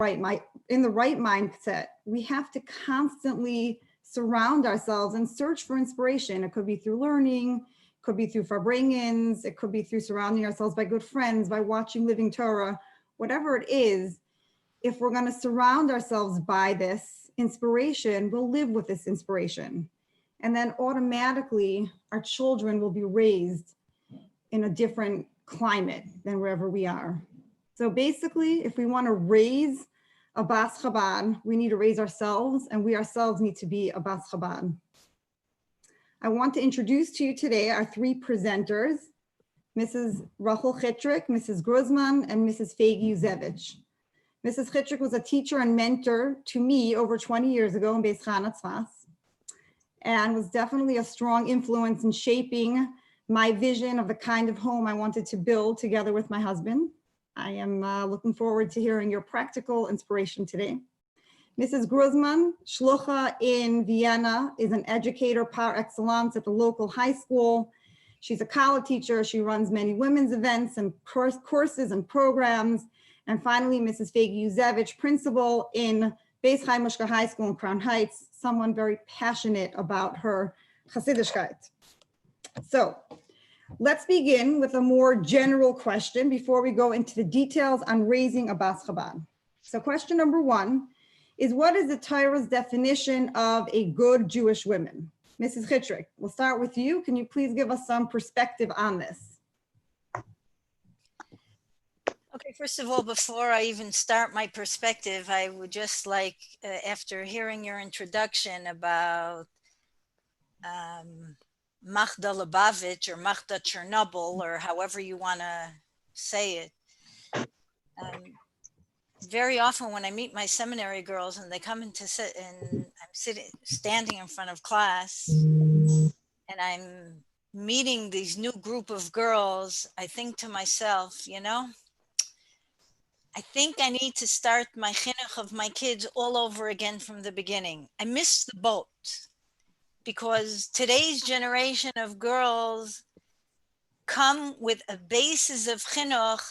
in the right mindset, we have to constantly surround ourselves and search for inspiration. It could be through learning, could be through farbrengens, it could be through surrounding ourselves by good friends, by watching Living Torah, whatever it is. If we're going to surround ourselves by this inspiration, we'll live with this inspiration. And then automatically our children will be raised in a different climate than wherever we are. So basically, if we want to raise a Bas Chabad, we need to raise ourselves, and we ourselves need to be a Bas Chabad. I want to introduce to you today our three presenters, Mrs. Rachel Chitrik, Mrs. Gruzman, and Mrs. Fegi Yuzevich. Mrs. Chitrik was a teacher and mentor to me over 20 years ago in Beis Chana Tzfas, and was definitely a strong influence in shaping my vision of the kind of home I wanted to build together with my husband. I am looking forward to hearing your practical inspiration today. Mrs. Gruzman, shlucha in Vienna, is an educator par excellence at the local high school. She's a college teacher. She runs many women's events and courses and programs. And finally, Mrs. Fegi Yuzevich, principal in Beis Chai High School in Crown Heights, someone very passionate about her Hasidishkeit. So let's begin with a more general question before we go into the details on raising a Bas Chabad. So question number one is, what is the Torah's definition of a good Jewish woman? Mrs. Chitrik, we'll start with you. Can you please give us some perspective on this? Okay, first of all, before I even start my perspective, I would just like, after hearing your introduction about Machda Lubavitch or Machda Chernobyl, or however you want to say it. Very often when I meet my seminary girls and they come in to sit, and I'm standing in front of class and I'm meeting these new group of girls, I think to myself, you know, I think I need to start my chinuch of my kids all over again from the beginning. I missed the boat. Because today's generation of girls come with a basis of chinuch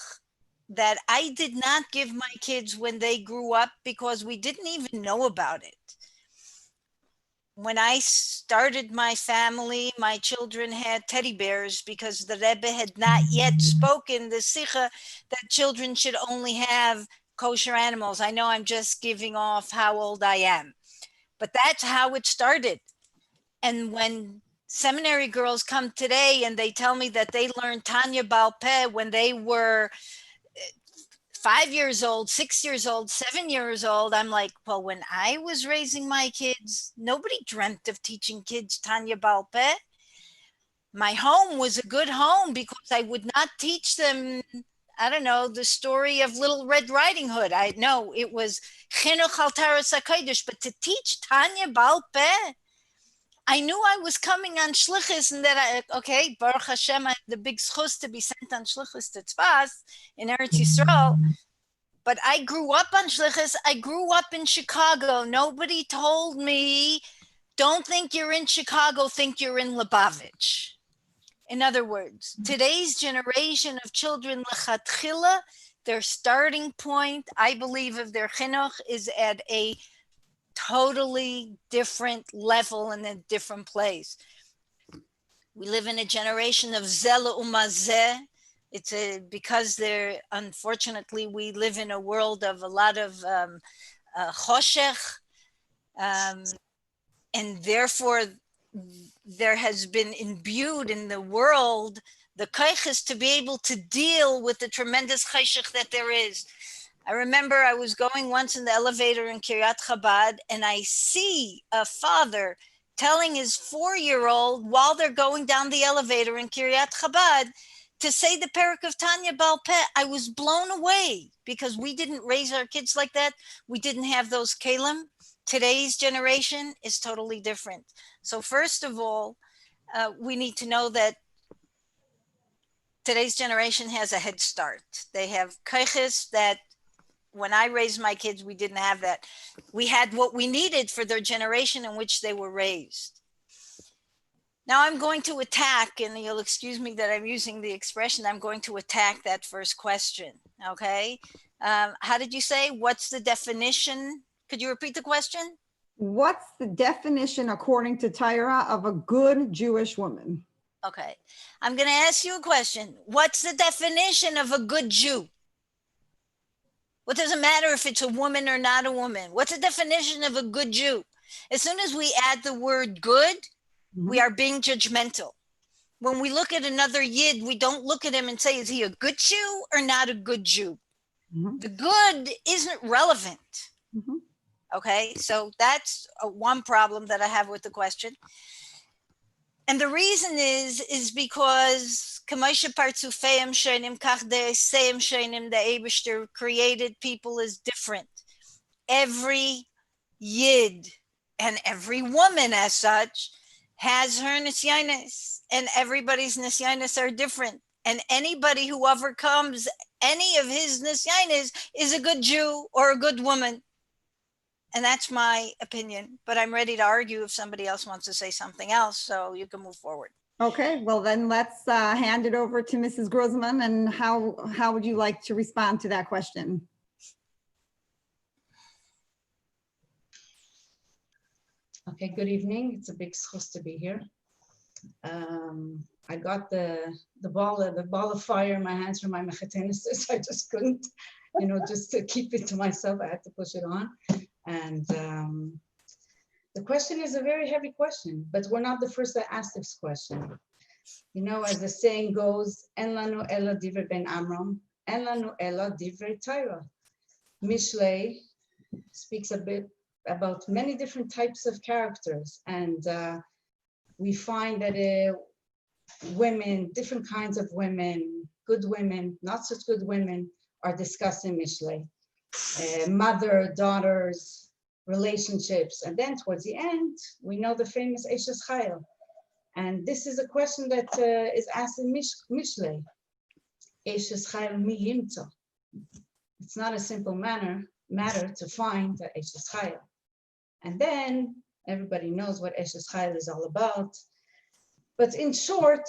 that I did not give my kids when they grew up, because we didn't even know about it. When I started my family, my children had teddy bears because the Rebbe had not yet spoken the sikha that children should only have kosher animals. I know I'm just giving off how old I am, but that's how it started. And when seminary girls come today and they tell me that they learned Tanya Baal Peh when they were 5 years old, 6 years old, 7 years old, I'm like, well, when I was raising my kids, nobody dreamt of teaching kids Tanya Baal Peh. My home was a good home because I would not teach them, I don't know, the story of Little Red Riding Hood. I know it was Chinuch al Taras HaKodesh, but to teach Tanya Baal Peh, I knew I was coming on shlichus, and that okay, Baruch Hashem, I had the big schus to be sent on shlichus to Tzfas in Eretz Yisrael. But I grew up on shlichus. I grew up in Chicago. Nobody told me, don't think you're in Chicago, think you're in Lubavitch. In other words, today's generation of children, lechatchila, their starting point, I believe, of their chinuch is at a totally different level and a different place. We live in a generation of zela umazeh. It's because unfortunately, we live in a world of a lot of choshech, and therefore there has been imbued in the world the kaiches to be able to deal with the tremendous cheshech that there is. I remember I was going once in the elevator in Kiryat Chabad, and I see a father telling his 4-year-old while they're going down the elevator in Kiryat Chabad to say the parak of Tanya Baal Peh. I was blown away because we didn't raise our kids like that. We didn't have those kelim. Today's generation is totally different. So first of all, we need to know that today's generation has a head start. They have kaiches that when I raised my kids, we didn't have that. We had what we needed for their generation in which they were raised. Now I'm going to attack, and you'll excuse me that I'm using the expression, I'm going to attack that first question, okay? How did you say? What's the definition? Could you repeat the question? What's the definition, according to Torah, of a good Jewish woman? Okay. I'm going to ask you a question. What's the definition of a good Jew? What does it matter if it's a woman or not a woman? What's the definition of a good Jew? As soon as we add the word good, we are being judgmental. When we look at another Yid, we don't look at him and say, is he a good Jew or not a good Jew? The good isn't relevant. Okay, so that's one problem that I have with the question. And the reason is because the Eibishter created people as different. Every Yid and every woman as such has her nisyanis, and everybody's nisyanis are different. And anybody who overcomes any of his nisyanis is a good Jew or a good woman. And that's my opinion, but I'm ready to argue if somebody else wants to say something else, so you can move forward. Okay, well then let's hand it over to Mrs. Grossman. And how would you like to respond to that question? Okay, good evening. It's a big schus to be here. I got the ball of fire in my hands from my mechatenicist. I just couldn't, just to keep it to myself, I had to push it on. And the question is a very heavy question, but we're not the first that asked this question. As the saying goes, En lanu ela divrei ben Amram, En lanu ela divrei Torah. Mishlei speaks a bit about many different types of characters, and we find that women, different kinds of women, good women, not such good women, are discussed in Mishlei. Mother, daughters, relationships, and then towards the end, we know the famous Eshes Chayil. And this is a question that is asked in Mishlei. Eshes Chayil mi yimtza. It's not a simple matter to find the Eshes Chayil. And then everybody knows what Eshes Chayil is all about. But in short,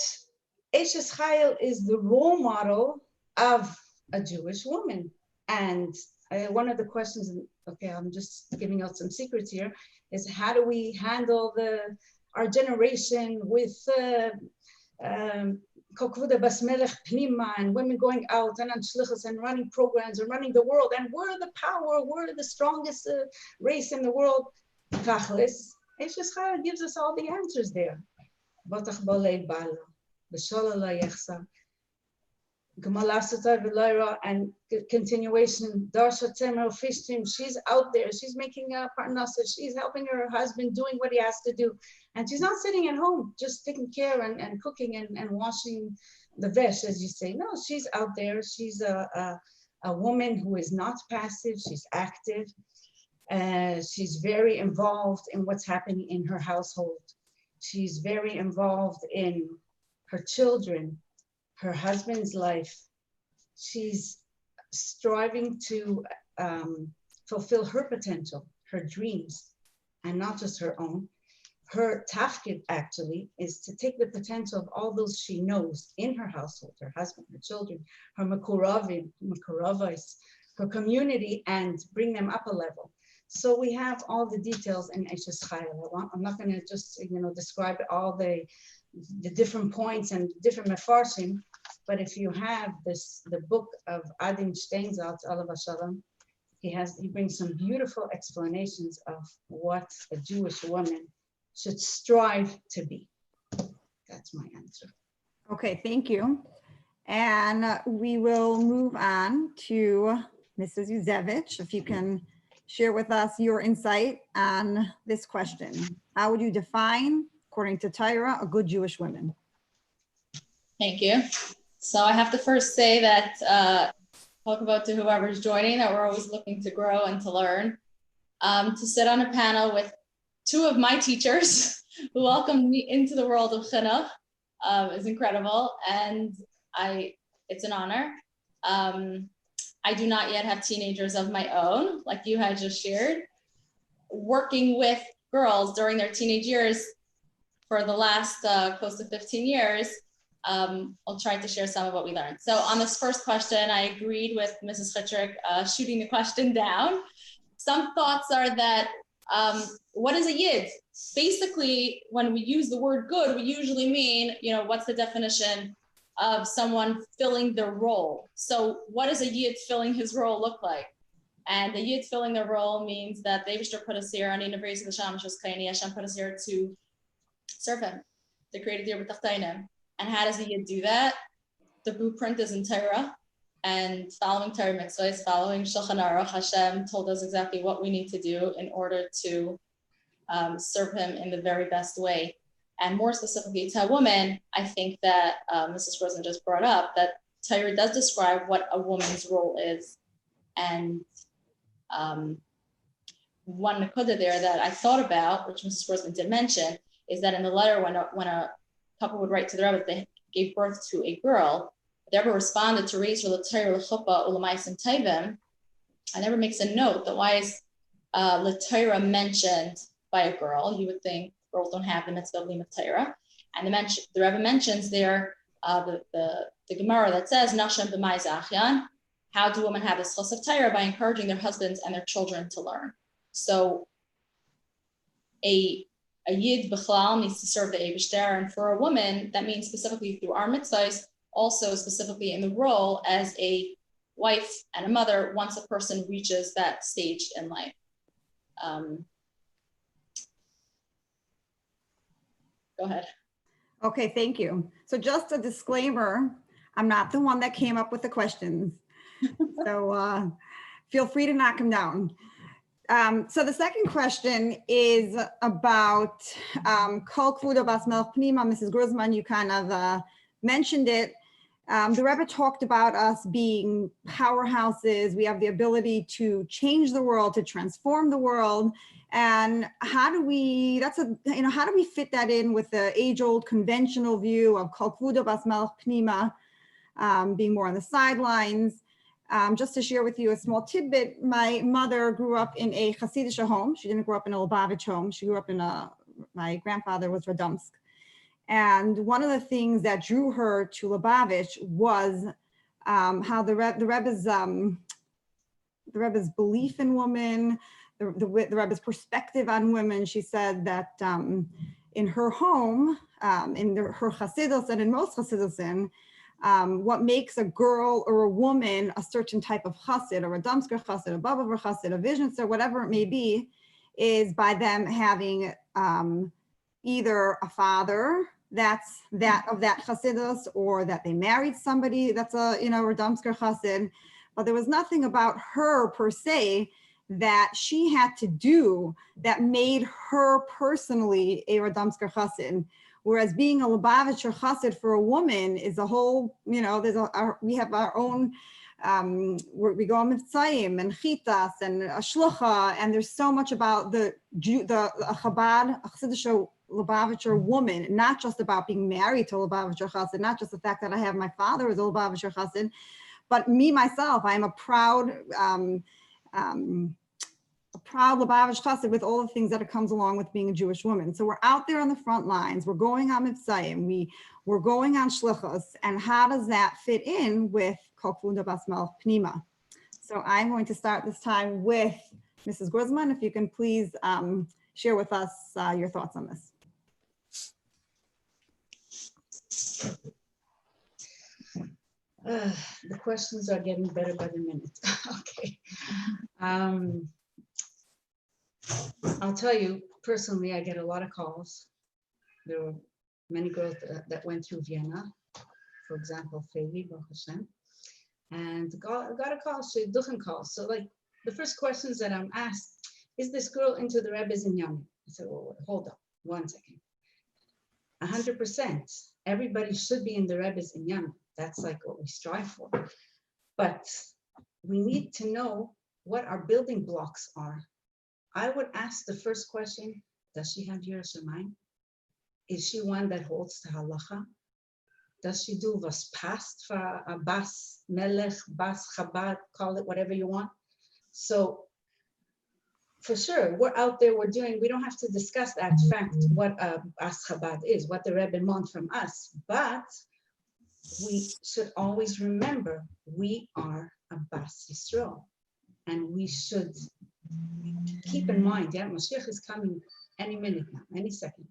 Eshes Chayil is the role model of a Jewish woman. And one of the questions, okay, I'm just giving out some secrets here, is how do we handle our generation with kolkavoda bas melech pnima, and women going out and on shlichus and running programs and running the world, and we're the power, we're the strongest race in the world. Tachlis, Eshes Chayil gives us all the answers there. Botach balei bala, b'shola la yechsa, and continuation, Darsha Temer Fishtim, she's out there, she's making a parnasa, she's helping her husband doing what he has to do. And she's not sitting at home, just taking care and cooking and washing the vesh, as you say. No, she's out there. She's a woman who is not passive, she's active. She's very involved in what's happening in her household. She's very involved in her children, her husband's life. She's striving to fulfill her potential, her dreams, and not just her own. Her tafkid actually is to take the potential of all those she knows in her household, her husband, her children, her makuravais, her community, and bring them up a level. So we have all the details in Eshes Chayil. I'm not going to just describe all the different points and different mefarshim, but if you have the book of Adin Steinsaltz, Alav Shalom, he brings some beautiful explanations of what a Jewish woman should strive to be. That's my answer. Okay, thank you. And we will move on to Mrs. Yuzevich, if you can share with us your insight on this question. How would you define, according to Torah, a good Jewish woman? Thank you. So I have to first say that, talk about to whoever's joining, that we're always looking to grow and to learn. To sit on a panel with two of my teachers who welcomed me into the world of chinuch is incredible, and it's an honor. I do not yet have teenagers of my own, like you had just shared. Working with girls during their teenage years for the last close to 15 years, I'll try to share some of what we learned. So on this first question, I agreed with Mrs. Chitrick shooting the question down. Some thoughts are that, what is a Yid? Basically, when we use the word good, we usually mean, what's the definition of someone filling their role? So what does a Yid filling his role look like? And the Yid filling their role means that the Eibishter put us here, Hashem put us here to serve him, the created here b'tachtainim. And how does the Yid do that? The blueprint is in Torah, and following Torah mitzvahs, following Shulchan Aruch, Hashem told us exactly what we need to do in order to serve him in the very best way. And more specifically to a woman, I think that Mrs. Rosen just brought up that Torah does describe what a woman's role is. And one Kuda there that I thought about, which Mrs. Rosen did mention, is that in the letter when a couple would write to the Rebbe, they gave birth to a girl, the Rebbe responded to raise her l'Torah l'chuppah u'l'maisim tovim. I never makes a note that why is l'Torah mentioned by a girl? You would think girls don't have the mitzvah of limud Torah. And the Rebbe mentions there the Gemara that says Nashim b'mai zachyan. How do women have the schos of Torah? By encouraging their husbands and their children to learn. So a Yid B'chlal needs to serve the Eibishter, and for a woman, that means specifically through our mitzvahs, also specifically in the role as a wife and a mother once a person reaches that stage in life. Go ahead. Okay, thank you. So just a disclaimer, I'm not the one that came up with the questions. So feel free to knock them down. So the second question is about kolkavoda bas pnima. Mrs. Gruzman, you kind of mentioned it. The Rebbe talked about us being powerhouses. We have the ability to change the world, to transform the world. And how do we, how do we fit that in with the age-old conventional view of kolkavoda bas pnima, being more on the sidelines? Just to share with you a small tidbit, my mother grew up in a Hasidic home. She didn't grow up in a Lubavitch home. She grew up in my grandfather was Radomsk. And one of the things that drew her to Lubavitch was how the Rebbe's belief in women, the Rebbe's perspective on women. She said that in her home, her Hasidus and in most Hasidusin, what makes a girl or a woman a certain type of chassid, or a Radomsker chassid, a Bavavar chassid, a Vizhnitzer, whatever it may be, is by them having either a father that's of that chassidus, or that they married somebody that's a Radomsker chassid. But there was nothing about her per se that she had to do that made her personally a Radomsker chassid. Whereas being a Lubavitcher chassid for a woman is a whole, we have our own, we go on Mitzayim and Chitas and Ashlucha, and there's so much about the Chabad, a Chassidish Lubavitcher woman, not just about being married to a Lubavitcher chassid, not just the fact that I have my father as a Lubavitcher chassid, but me, myself, I am a proud Lubavitch chassid with all the things that it comes along with being a Jewish woman. So we're out there on the front lines. We're going on Mitzayim. We're going on Shlichus. And how does that fit in with kolkavoda bas pnima? So I'm going to start this time with Mrs. Gruzman. If you can please share with us your thoughts on this. The questions are getting better by the minute. Okay. I'll tell you, personally, I get a lot of calls. There were many girls that went through Vienna, for example, Feli, Baruch Hashem, and got a call, so different calls. So like the first questions that I'm asked, is this girl into the Rebbe's in Yom? I said, well, hold up, 1 second. 100%, everybody should be in the Rebbe's in Yom. That's like what we strive for. But we need to know what our building blocks are. I would ask the first question, does she have Yiras Shamayim? Is she one that holds to halacha? Does she do was past for a Bas Melech, Bas Chabad, call it whatever you want? So for sure, we're out there, we don't have to discuss that fact, what a Bas Chabad is, what the Rebbe wants from us, but we should always remember we are a Bas Yisrael, and we should keep in mind, yeah, Mashiach is coming any minute now, any second.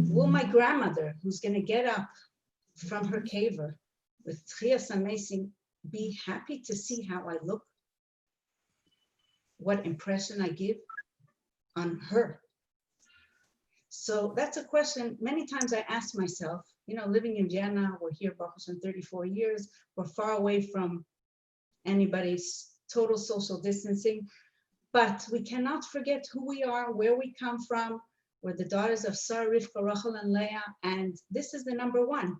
Will my grandmother, who's going to get up from her caver with Tchias Amazing, be happy to see how I look? What impression I give on her? So that's a question many times I ask myself, you know, living in Vienna, we're here, Baruch Hashem, 34 years, we're far away from anybody's total social distancing, but we cannot forget who we are, where we come from. We're the daughters of Sarah, Rivka, Rachel, and Leah, and this is the number one.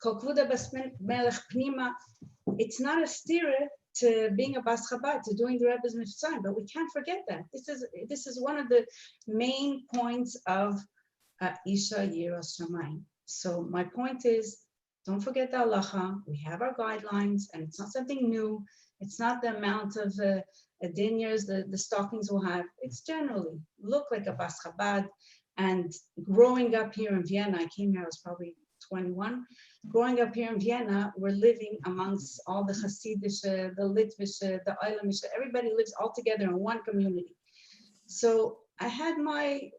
Kolkavoda Bas Melech Pnima. It's not a stira to being a Bas Chabad, to doing the Rebbe's Mitzvah, but we can't forget that. This is one of the main points of Is A Yid. So my point is, don't forget the halacha. We have our guidelines, and it's not something new. It's not the amount of dinyars the stockings will have. It's generally look like a Bas Chabad. And growing up here in Vienna, I came here, I was probably 21. Growing up here in Vienna, we're living amongst all the Hasidische, the Litvische, the Eilamische. Everybody lives all together in one community. So I had my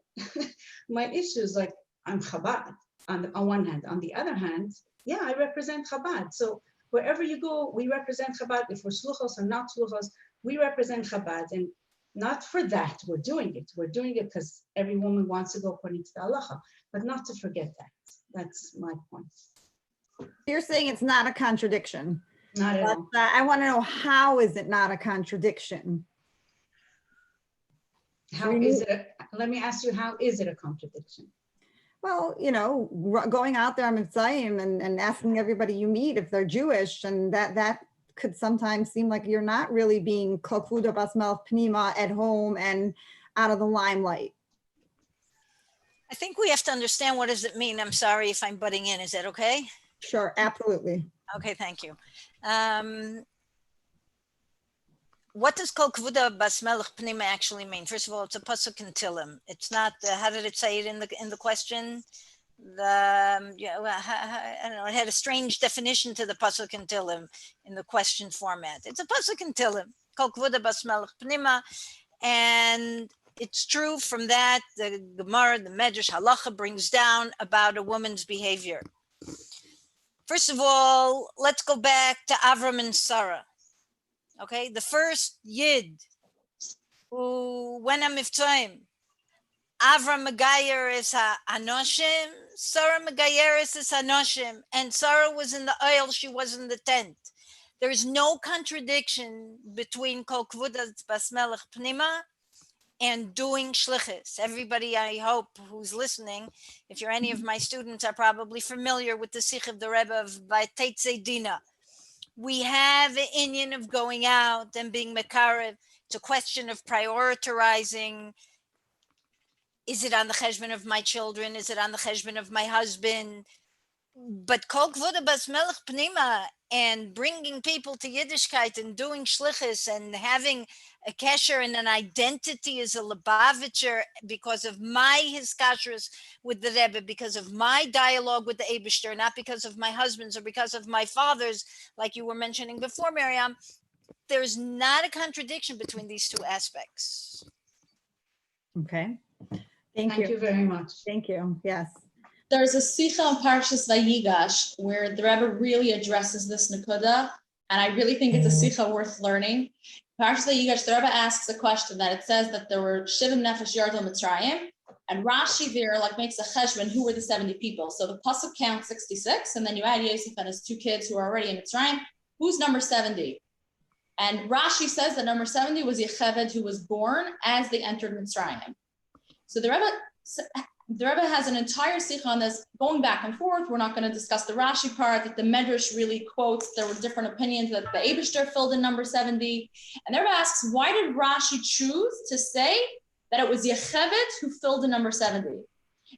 my issues, like I'm Chabad on one hand. On the other hand, yeah, I represent Chabad. So wherever you go, we represent Chabad. If we're shluchos or not shluchos, we represent Chabad. And not for that, we're doing it. We're doing it because every woman wants to go according to the halacha, but not to forget that. That's my point. You're saying it's not a contradiction. Not at all. I want to know, how is it not a contradiction? How is it? Let me ask you, how is it a contradiction? Well, you know, going out there on Mitzrayim and asking everybody you meet if they're Jewish, and that could sometimes seem like you're not really being kolkavoda bas melech pnima at home and out of the limelight. I think we have to understand, what does it mean? I'm sorry if I'm butting in. Is that okay? Sure, absolutely. Okay, thank you. What does kolkavoda bas melech pnima actually mean? First of all, it's a pasuk in Tillim. It's not. How did it say it in the question? I don't know. It had a strange definition to the pasuk in Tillim in the question format. It's a pasuk in Tillim. Kolkavoda bas melech pnima, and it's true from that the Gemara, the Medrash Halacha brings down about a woman's behavior. First of all, let's go back to Avram and Sarah. Okay, the first Yid who went on Mivtzoim, Avram Megayer is Anoshim, Sarah Megayer is Anoshim, and Sarah was in the oil, she was in the tent. There is no contradiction between kolkavoda bas melech pnima and doing shlichus. Everybody, I hope, who's listening, if you're any of my students, are probably familiar with the Sikh of the Rebbe of Vayteitze Dina. We have the inyan of going out and being mekarev. It's a question of prioritizing. Is it on the cheshbon of my children? Is it on the cheshbon of my husband? But kolkavoda bas melech pnima and bringing people to Yiddishkeit and doing shlichus and having a kesher and an identity as a Lubavitcher because of my hiskashrus with the Rebbe, because of my dialogue with the Eibishter, not because of my husband's or because of my father's, like you were mentioning before, Miriam. There's not a contradiction between these two aspects. Okay. Thank you very much. Thank you. Yes. There's a Sikha on Parshas Vayigash where the Rebbe really addresses this Nakuda, and I really think it's a Sikha worth learning. Parshas Vayigash, the Rebbe asks a question that it says that there were Shivim Nefesh Yardo Mitzrayim, and Rashi there makes a cheshbon, who were the 70 people. So the pasuk counts 66, and then you add Yosef and his 2 kids who are already in Mitzrayim. Who's number 70? And Rashi says that number 70 was Yecheved, who was born as they entered Mitzrayim. So the Rebbe has an entire sikha on this, going back and forth. We're not going to discuss the Rashi part that the Medrash really quotes. There were different opinions that the Eibishter filled in number 70. And the Rebbe asks, why did Rashi choose to say that it was Yecheved who filled in number 70?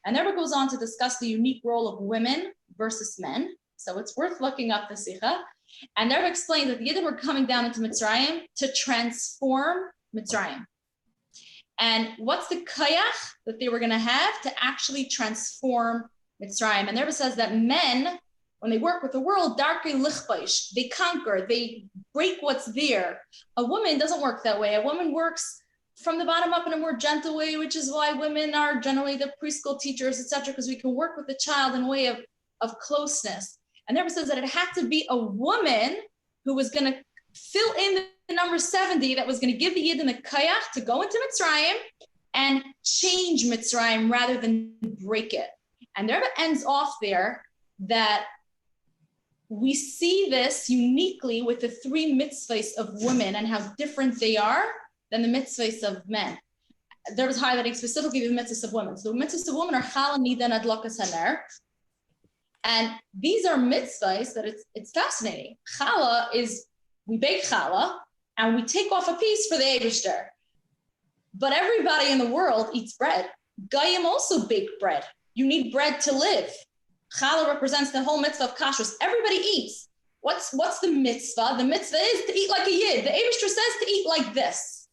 And the Rebbe goes on to discuss the unique role of women versus men. So it's worth looking up the sikha. And the Rebbe explained that the Yidden were coming down into Mitzrayim to transform Mitzrayim. And what's the kayach that they were going to have to actually transform Mitzrayim? And the Rebbe says that men When they work with the world, darkei lichbaish, they conquer, they break what's there. A woman doesn't work that way. A woman works from the bottom up in a more gentle way, which is why women are generally the preschool teachers, etc., because we can work with the child in a way of closeness. And the Rebbe says that it had to be a woman who was going to fill in the number 70, that was going to give the Yid in the kayach to go into Mitzrayim and change Mitzrayim rather than break it. And the Rebbe ends off there that we see this uniquely with the 3 mitzvahs of women and how different they are than the mitzvahs of men. There was highlighting specifically the mitzvahs of women. So the mitzvahs of women are chala, nida, and adlakas haner. And these are mitzvahs that it's fascinating. Chala is, we bake chala and we take off a piece for the Eibishter. But everybody in the world eats bread. Goyim also bake bread. You need bread to live. Challah represents the whole mitzvah of kashrus. Everybody eats. What's the mitzvah? The mitzvah is to eat like a yid. The Eibishter says to eat like this.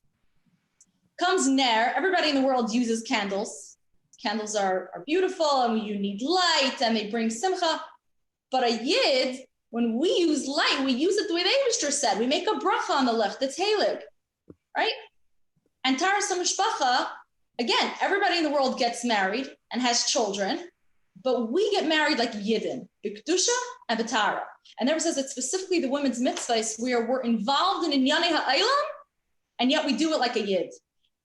Comes Ner. Everybody in the world uses candles. Candles are beautiful and you need light and they bring simcha. But a yid, when we use light, we use it the way the Eibishter said. We make a bracha on the licht. It's heilig, right? And Taras HaMishpacha, again, everybody in the world gets married and has children. But we get married like Yidden, B'Kedusha and B'Tara. And there says that specifically the women's mitzvahs, where we're involved in Inyanei Ha'olam, and yet we do it like a Yid.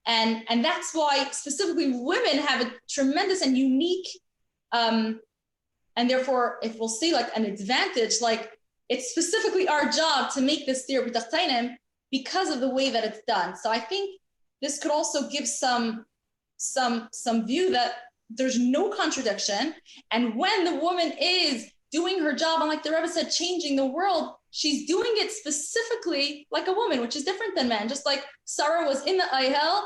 And that's why specifically women have a tremendous and unique, and therefore, if we'll see like an advantage, like it's specifically our job to make this theory b'tachtainim because of the way that it's done. So I think this could also give some view that there's no contradiction. And when the woman is doing her job, and like the Rebbe said, changing the world, she's doing it specifically like a woman, which is different than men. Just like Sarah was in the Ayhel,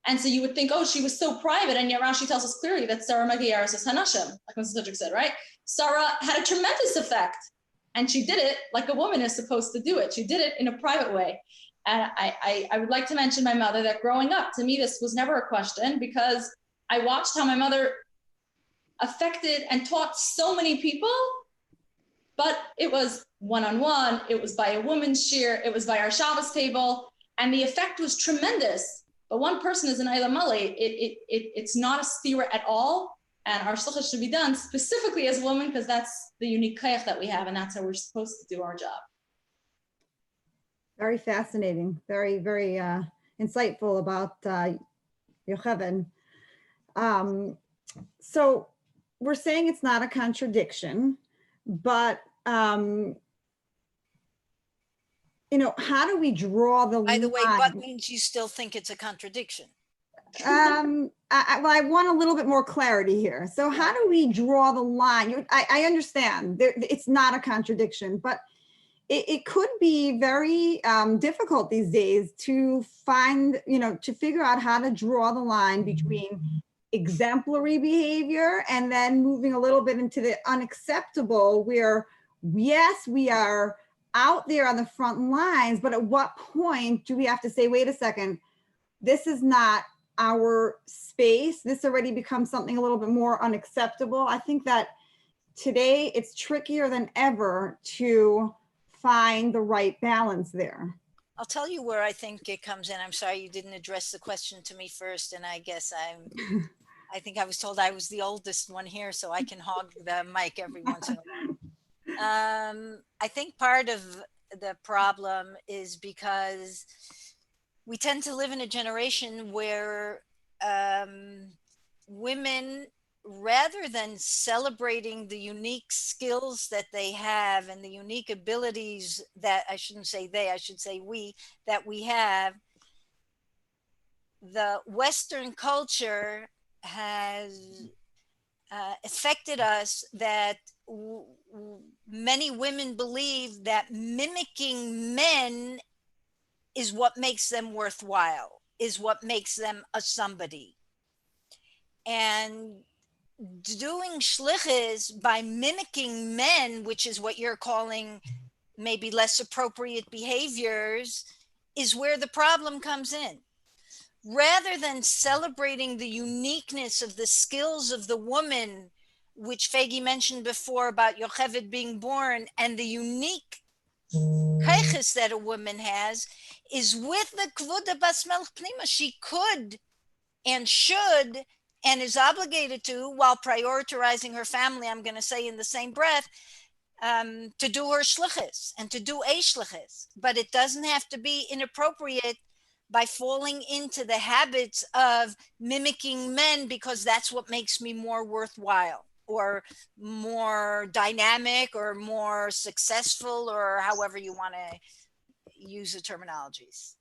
and so you would think, oh, she was so private, and yet Rashi tells us clearly that Sarah Magiyaris is Hanashim, like Mr. Cedric said, right? Sarah had a tremendous effect, and she did it like a woman is supposed to do it. She did it in a private way. And I would like to mention my mother, that growing up, to me, this was never a question, because I watched how my mother affected and taught so many people, but it was one-on-one, it was by a woman's shir, it was by our Shabbos table, and the effect was tremendous. But one person is an Eilam Mali, it's not a stira at all, and our shlichus should be done specifically as a woman, because that's the unique kayach that we have, and that's how we're supposed to do our job. Very fascinating, very, very insightful about Yocheved. So we're saying it's not a contradiction, but how do we draw the line? By the way, but means you still think it's a contradiction. I want a little bit more clarity here. So how do we draw the line? I understand it's not a contradiction, but it could be very difficult these days to find, to figure out how to draw the line between exemplary behavior and then moving a little bit into the unacceptable, where yes, we are out there on the front lines, but at what point do we have to say, wait a second, this is not our space. This already becomes something a little bit more unacceptable. I think that today it's trickier than ever to find the right balance there. I'll tell you where I think it comes in. I'm sorry you didn't address the question to me first, and I guess I think I was told I was the oldest one here, so I can hog the mic every once in a while. I think part of the problem is because we tend to live in a generation where women, rather than celebrating the unique skills that they have and the unique abilities that, I shouldn't say they, I should say we, that we have, the Western culture has affected us, that many women believe that mimicking men is what makes them worthwhile, is what makes them a somebody. And doing shlichus by mimicking men, which is what you're calling maybe less appropriate behaviors, is where the problem comes in. Rather than celebrating the uniqueness of the skills of the woman, which Fegi mentioned before about Yocheved being born, and the unique kaiches that a woman has is with the Kuda Bas Melech Pnima. She could and should and is obligated to, while prioritizing her family, I'm going to say in the same breath, to do her shlichus and to do a shlichus. But it doesn't have to be inappropriate by falling into the habits of mimicking men because that's what makes me more worthwhile or more dynamic or more successful, or however you want to use the terminologies.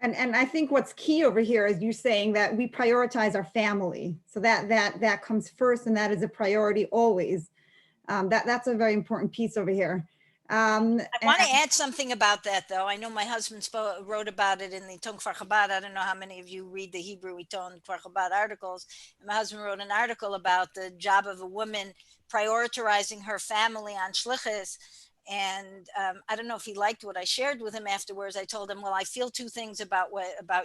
And I think what's key over here is you saying that we prioritize our family. So that comes first, and that is a priority always. That's a very important piece over here. I want to add something about that, though. I know my husband wrote about it in the Ton Kfar Chabad. I don't know how many of you read the Hebrew Ton Kfar Chabad articles. And my husband wrote an article about the job of a woman prioritizing her family on shlichus. And I don't know if he liked what I shared with him afterwards. I told him, well, I feel two things about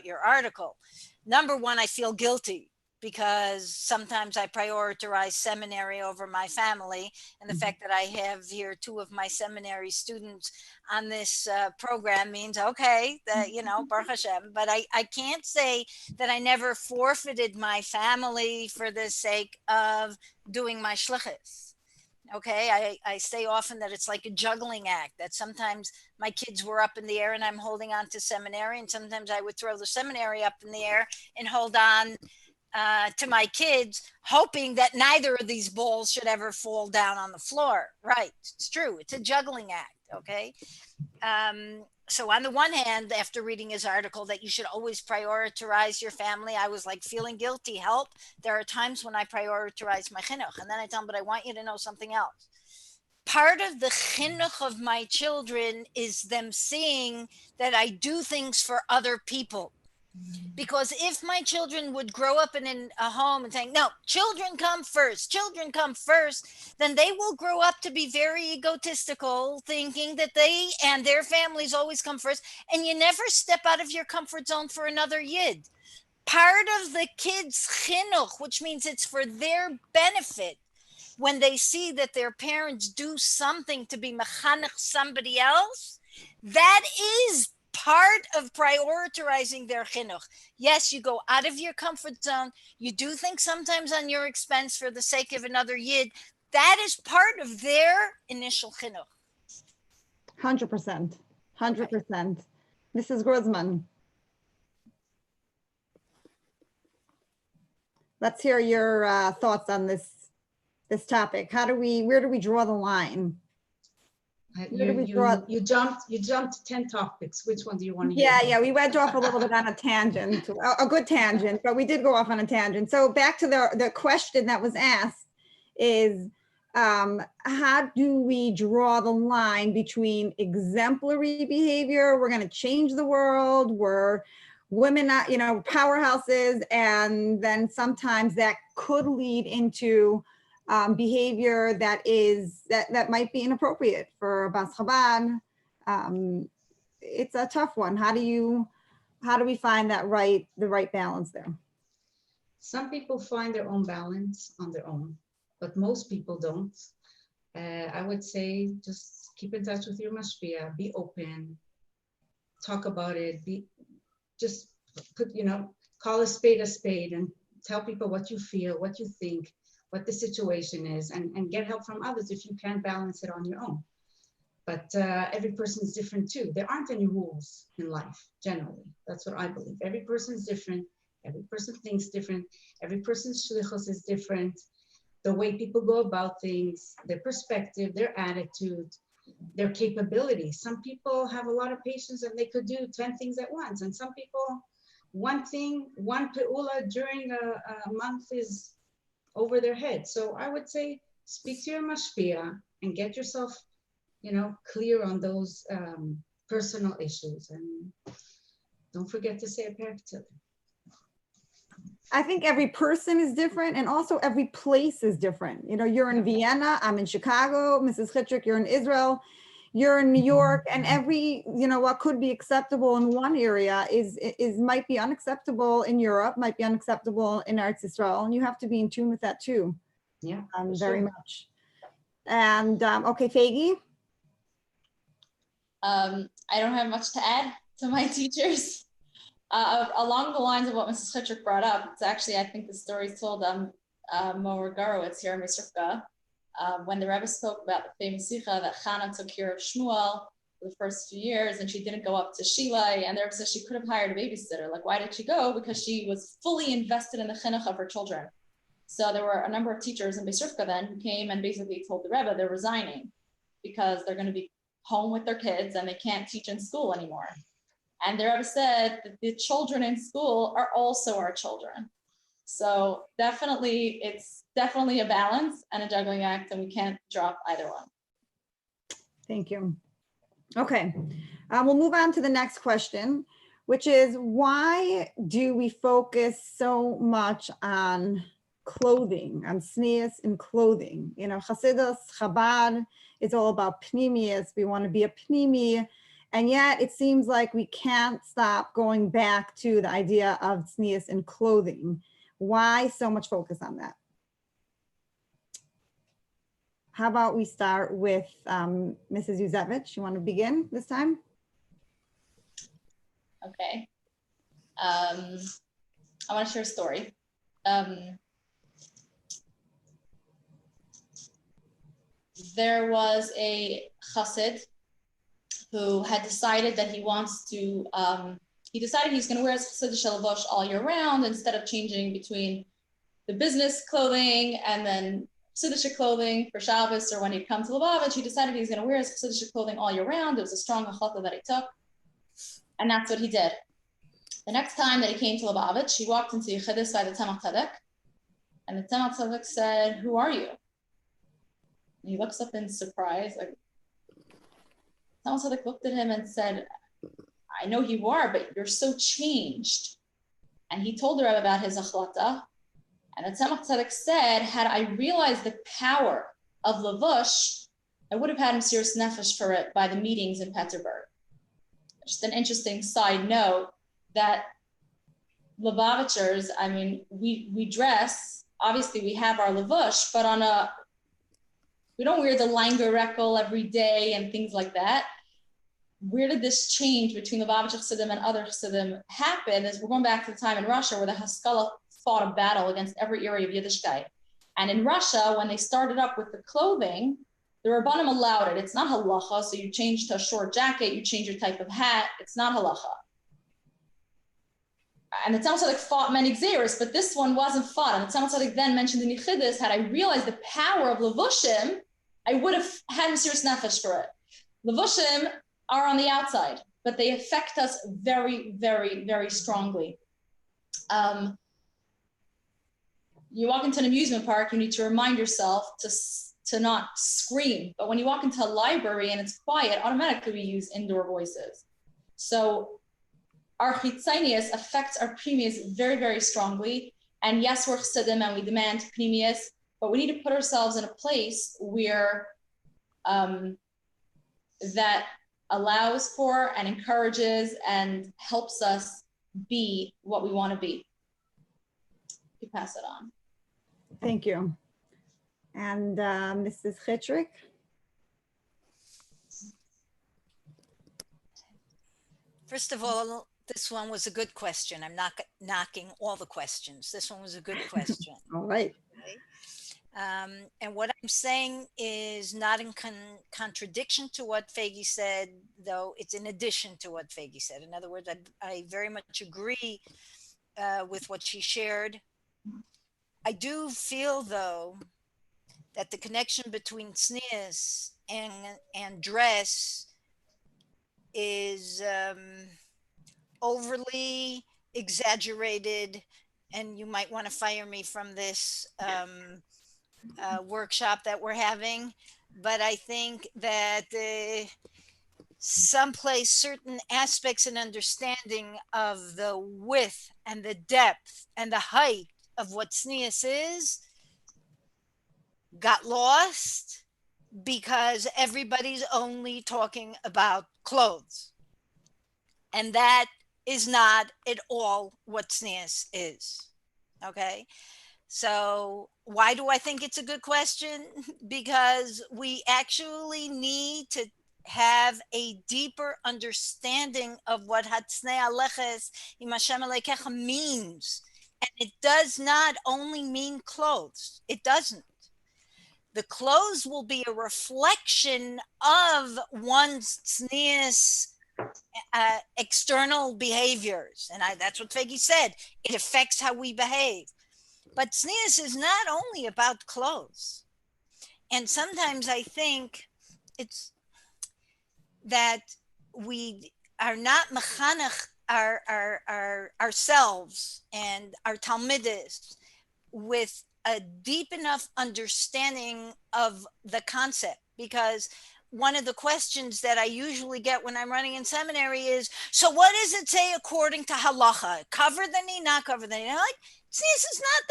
your article. Number one, I feel guilty because sometimes I prioritize seminary over my family. And the fact that I have here two of my seminary students on this program means, okay, that, you know, Baruch Hashem, but I can't say that I never forfeited my family for the sake of doing my shlichus. Okay, I say often that it's like a juggling act, that sometimes my kids were up in the air and I'm holding on to seminary, and sometimes I would throw the seminary up in the air and hold on to my kids, hoping that neither of these balls should ever fall down on the floor. Right, it's true, it's a juggling act, okay? So on the one hand, after reading his article that you should always prioritize your family, I was like feeling guilty. Help. There are times when I prioritize my chinuch. And then I tell him, but I want you to know something else. Part of the chinuch of my children is them seeing that I do things for other people. Because if my children would grow up in a home and saying, no, children come first, then they will grow up to be very egotistical, thinking that they and their families always come first. And you never step out of your comfort zone for another yid. Part of the kids' chinuch, which means it's for their benefit, when they see that their parents do something to be mechanech somebody else, that is part of prioritizing their chinuch. Yes, you go out of your comfort zone. You do things sometimes on your expense for the sake of another yid. That is part of their initial chinuch. 100%. 100%. Mrs. Grossman. Let's hear your thoughts on this topic. Where do we draw the line? You jumped 10 topics. Which one do you want to hear? Yeah, we went off a little bit on a tangent, a good tangent, but we did go off on a tangent. So back to the question that was asked is, how do we draw the line between exemplary behavior? We're going to change the world. We're women, powerhouses, and then sometimes that could lead into behavior that might be inappropriate for A Bas Chabad. It's a tough one. How do we find the right balance there? Some people find their own balance on their own, but most people don't. I would say just keep in touch with your mashpia, be open, talk about it, call a spade and tell people what you feel, what you think, what the situation is, and get help from others if you can't balance it on your own. But every person is different too. There aren't any rules in life, generally. That's what I believe. Every person is different. Every person thinks different. Every person's shlichus is different. The way people go about things, their perspective, their attitude, their capabilities. Some people have a lot of patience and they could do 10 things at once. And some people, one pe'ula during a month is over their head. So I would say speak to your mashpia and get yourself, clear on those personal issues. And don't forget to say a prayer to them. I think every person is different, and also every place is different. You're in Vienna, I'm in Chicago, Mrs. Chitrik, you're in Israel, you're in New York, and every, what could be acceptable in one area might be unacceptable in Europe, might be unacceptable in Eretz Yisrael, and you have to be in tune with that too. Yeah. Very much. And okay, Fagi. I don't have much to add to my teachers. Along the lines of what Mrs. Fittrick brought up, it's actually, I think the story is told Moer Garowitz here in Misrifka, when the Rebbe spoke about the famous Sikha that Chana took care of Shmuel for the first few years, and she didn't go up to Shilai, and the Rebbe said she could have hired a babysitter. Like, why did she go? Because she was fully invested in the chinuch of her children. So there were a number of teachers in Misrifka then who came and basically told the Rebbe they're resigning because they're going to be home with their kids and they can't teach in school anymore. And the Rebbe said that the children in school are also our children. So definitely, it's definitely a balance and a juggling act, and we can't drop either one. Thank you. Okay, we'll move on to the next question, which is, why do we focus so much on clothing, on tznius in clothing? You know, Hasidus, Chabad, it's all about pnimius. We want to be a pnimi. And yet it seems like we can't stop going back to the idea of tznius in clothing. Why so much focus on that? How about we start with Mrs. Yuzevich? You want to begin this time? Okay. I want to share a story. There was a chassid who had decided that he wants to, he decided he's going to wear his chassidish lavash all year round instead of changing between the business clothing and then chassidish clothing for Shabbos or when he'd come to Lubavitch. He decided he's going to wear his chassidish clothing all year round. It was a strong achata that he took, and that's what he did. The next time that he came to Lubavitch, he walked into Yichidus by the Tzemach Tzedek, and the Tzemach Tzedek said, "Who are you?" And he looks up in surprise, like, Tzemach Tzedek looked at him and said, "I know who you are, but you're so changed." And he told the Rebbe about his achlata. And the Tzemach Tzedek said, had I realized the power of Lavush, I would have had him serious nefesh for it by the meetings in Petersburg. Just an interesting side note that Lubavitchers, I mean, we dress, obviously we have our Lavush, but we don't wear the langer rekel every day and things like that. Where did this change between the Lubavitch Chassidim and other Chassidim happen? Is we're going back to the time in Russia where the Haskalah fought a battle against every area of Yiddishkeit. And in Russia, when they started up with the clothing, the Rabbanim allowed it. It's not halacha, so you change to a short jacket, you change your type of hat. It's not halacha. And the Tzemach Tzedek fought many gzeros, but this one wasn't fought. And the Tzemach Tzedek then mentioned in Yichidus, had I realized the power of Levushim, I would have had serious nefesh for it. Levushim are on the outside, but they affect us very, very, very strongly. You walk into an amusement park, you need to remind yourself to not scream. But when you walk into a library and it's quiet, automatically we use indoor voices. So our chitzanius affects our pnimius very, very strongly. And yes, we're chassidim and we demand pnimius, but we need to put ourselves in a place where that allows for and encourages and helps us be what we want to be. You pass it on. Thank you. And Mrs. Chitrick? First of all, this one was a good question. I'm not knocking all the questions. This one was a good question. All right. And what I'm saying is not in contradiction to what Fagi said, though it's in addition to what Fagi said. In other words, I very much agree with what she shared. I do feel, though, that the connection between tznius and dress is overly exaggerated, and you might want to fire me from this workshop that we're having, but I think that someplace certain aspects and understanding of the width and the depth and the height of what tznius is got lost because everybody's only talking about clothes. And that is not at all what tznius is. Okay? So why do I think it's a good question? Because we actually need to have a deeper understanding of what Hatznei Aleches Im Hashem Elokecha means. And it does not only mean clothes. It doesn't. The clothes will be a reflection of one's tznius, external behaviors. And that's what Fegi said. It affects how we behave. But tznius is not only about clothes. And sometimes I think it's that we are not mechanech ourselves and our talmidim with a deep enough understanding of the concept, because one of the questions that I usually get when I'm running in seminary is, so what does it say according to halacha? Cover the knee, not cover the knee? And I'm like, see, this is not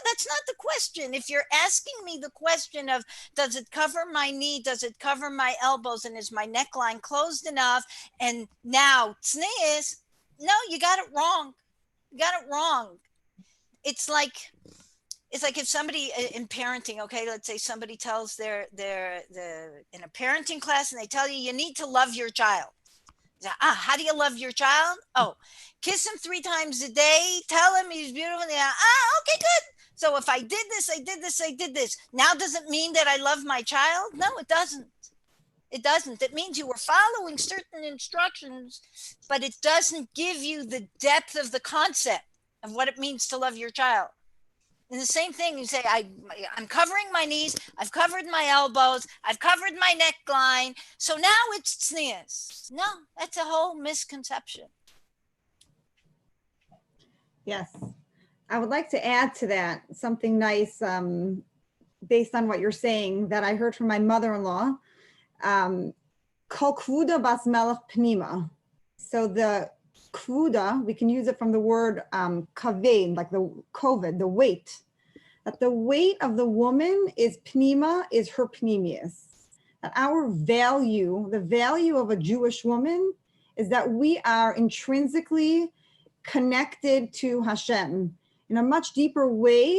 that's not the question. If you're asking me the question of, does it cover my knee? Does it cover my elbows? And is my neckline closed enough? And now tznius, no, you got it wrong. You got it wrong. It's like if somebody in parenting, okay, let's say somebody tells they're in a parenting class and they tell you need to love your child. How do you love your child? Oh, kiss him 3 times a day, tell him he's beautiful. Okay, good. So if I did this, I did this, I did this. Now does it mean that I love my child? No, it doesn't. It doesn't. It means you were following certain instructions, but it doesn't give you the depth of the concept of what it means to love your child. And the same thing, you say, I'm covering my knees, I've covered my elbows, I've covered my neckline, so now it's tznius. No, that's a whole misconception. Yes. I would like to add to that something nice based on what you're saying that I heard from my mother-in-law. Kolkavoda bas melech pnima. So the Kuda, we can use it from the word kaved, like the COVID, the weight. That the weight of the woman is pnima, is her pnimius. That our value, the value of a Jewish woman, is that we are intrinsically connected to Hashem in a much deeper way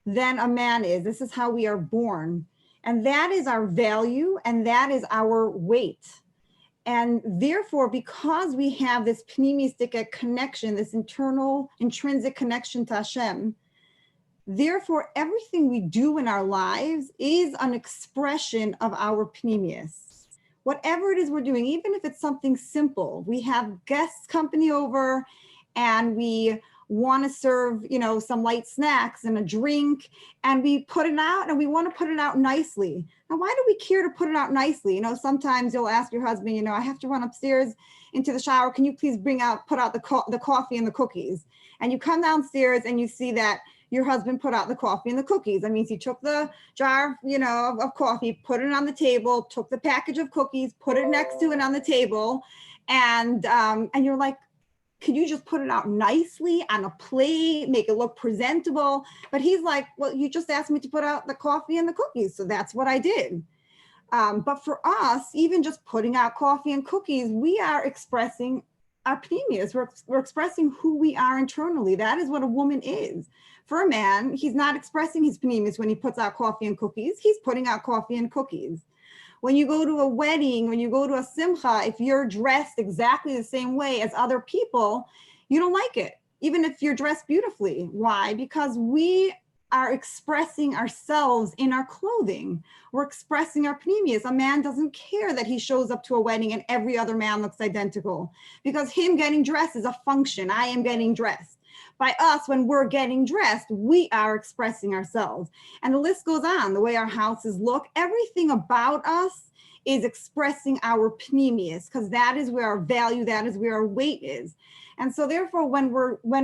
than a man is. This is how we are born. And that is our value, and that is our weight. And therefore, because we have this pnimistic connection, this internal, intrinsic connection to Hashem, therefore, everything we do in our lives is an expression of our pnimius. Whatever it is we're doing, even if it's something simple, we have guests company over and we want to serve, some light snacks and a drink, and we put it out and we want to put it out nicely. Now, why do we care to put it out nicely? Sometimes you'll ask your husband, I have to run upstairs into the shower. Can you please put out the coffee and the cookies? And you come downstairs and you see that your husband put out the coffee and the cookies. That means he took the jar, of coffee, put it on the table, took the package of cookies, put it next to it on the table. And you're like, could you just put it out nicely on a plate, make it look presentable? But he's like, well, you just asked me to put out the coffee and the cookies, so that's what I did. But for us, even just putting out coffee and cookies, we are expressing our pnimius. We're expressing who we are internally. That is what a woman is. For a man, he's not expressing his pnimius when he puts out coffee and cookies. He's putting out coffee and cookies. When you go to a wedding, when you go to a simcha, if you're dressed exactly the same way as other people, you don't like it, even if you're dressed beautifully. Why? Because we are expressing ourselves in our clothing. We're expressing our pnimius. A man doesn't care that he shows up to a wedding and every other man looks identical, because him getting dressed is a function. I am getting dressed. By us, when we're getting dressed, we are expressing ourselves. And the list goes on, the way our houses look, everything about us is expressing our pnimius, because that is where our value, that is where our weight is. And so therefore, when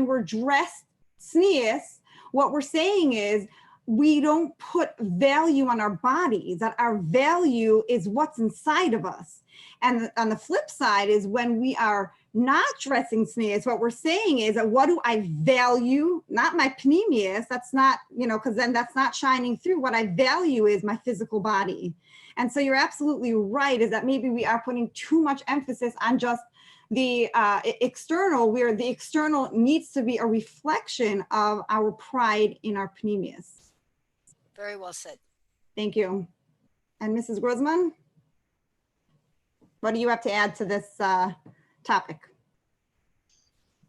we're dressed tznius, what we're saying is we don't put value on our bodies, that our value is what's inside of us. And on the flip side is when we are not dressing tznius, what we're saying is that what do I value? Not my pnimius, that's not, because then that's not shining through. What I value is my physical body. And so you're absolutely right, is that maybe we are putting too much emphasis on just the external, where the external needs to be a reflection of our pride in our panemius. Very well said. Thank you. And Mrs. Grossman, what do you have to add to this topic?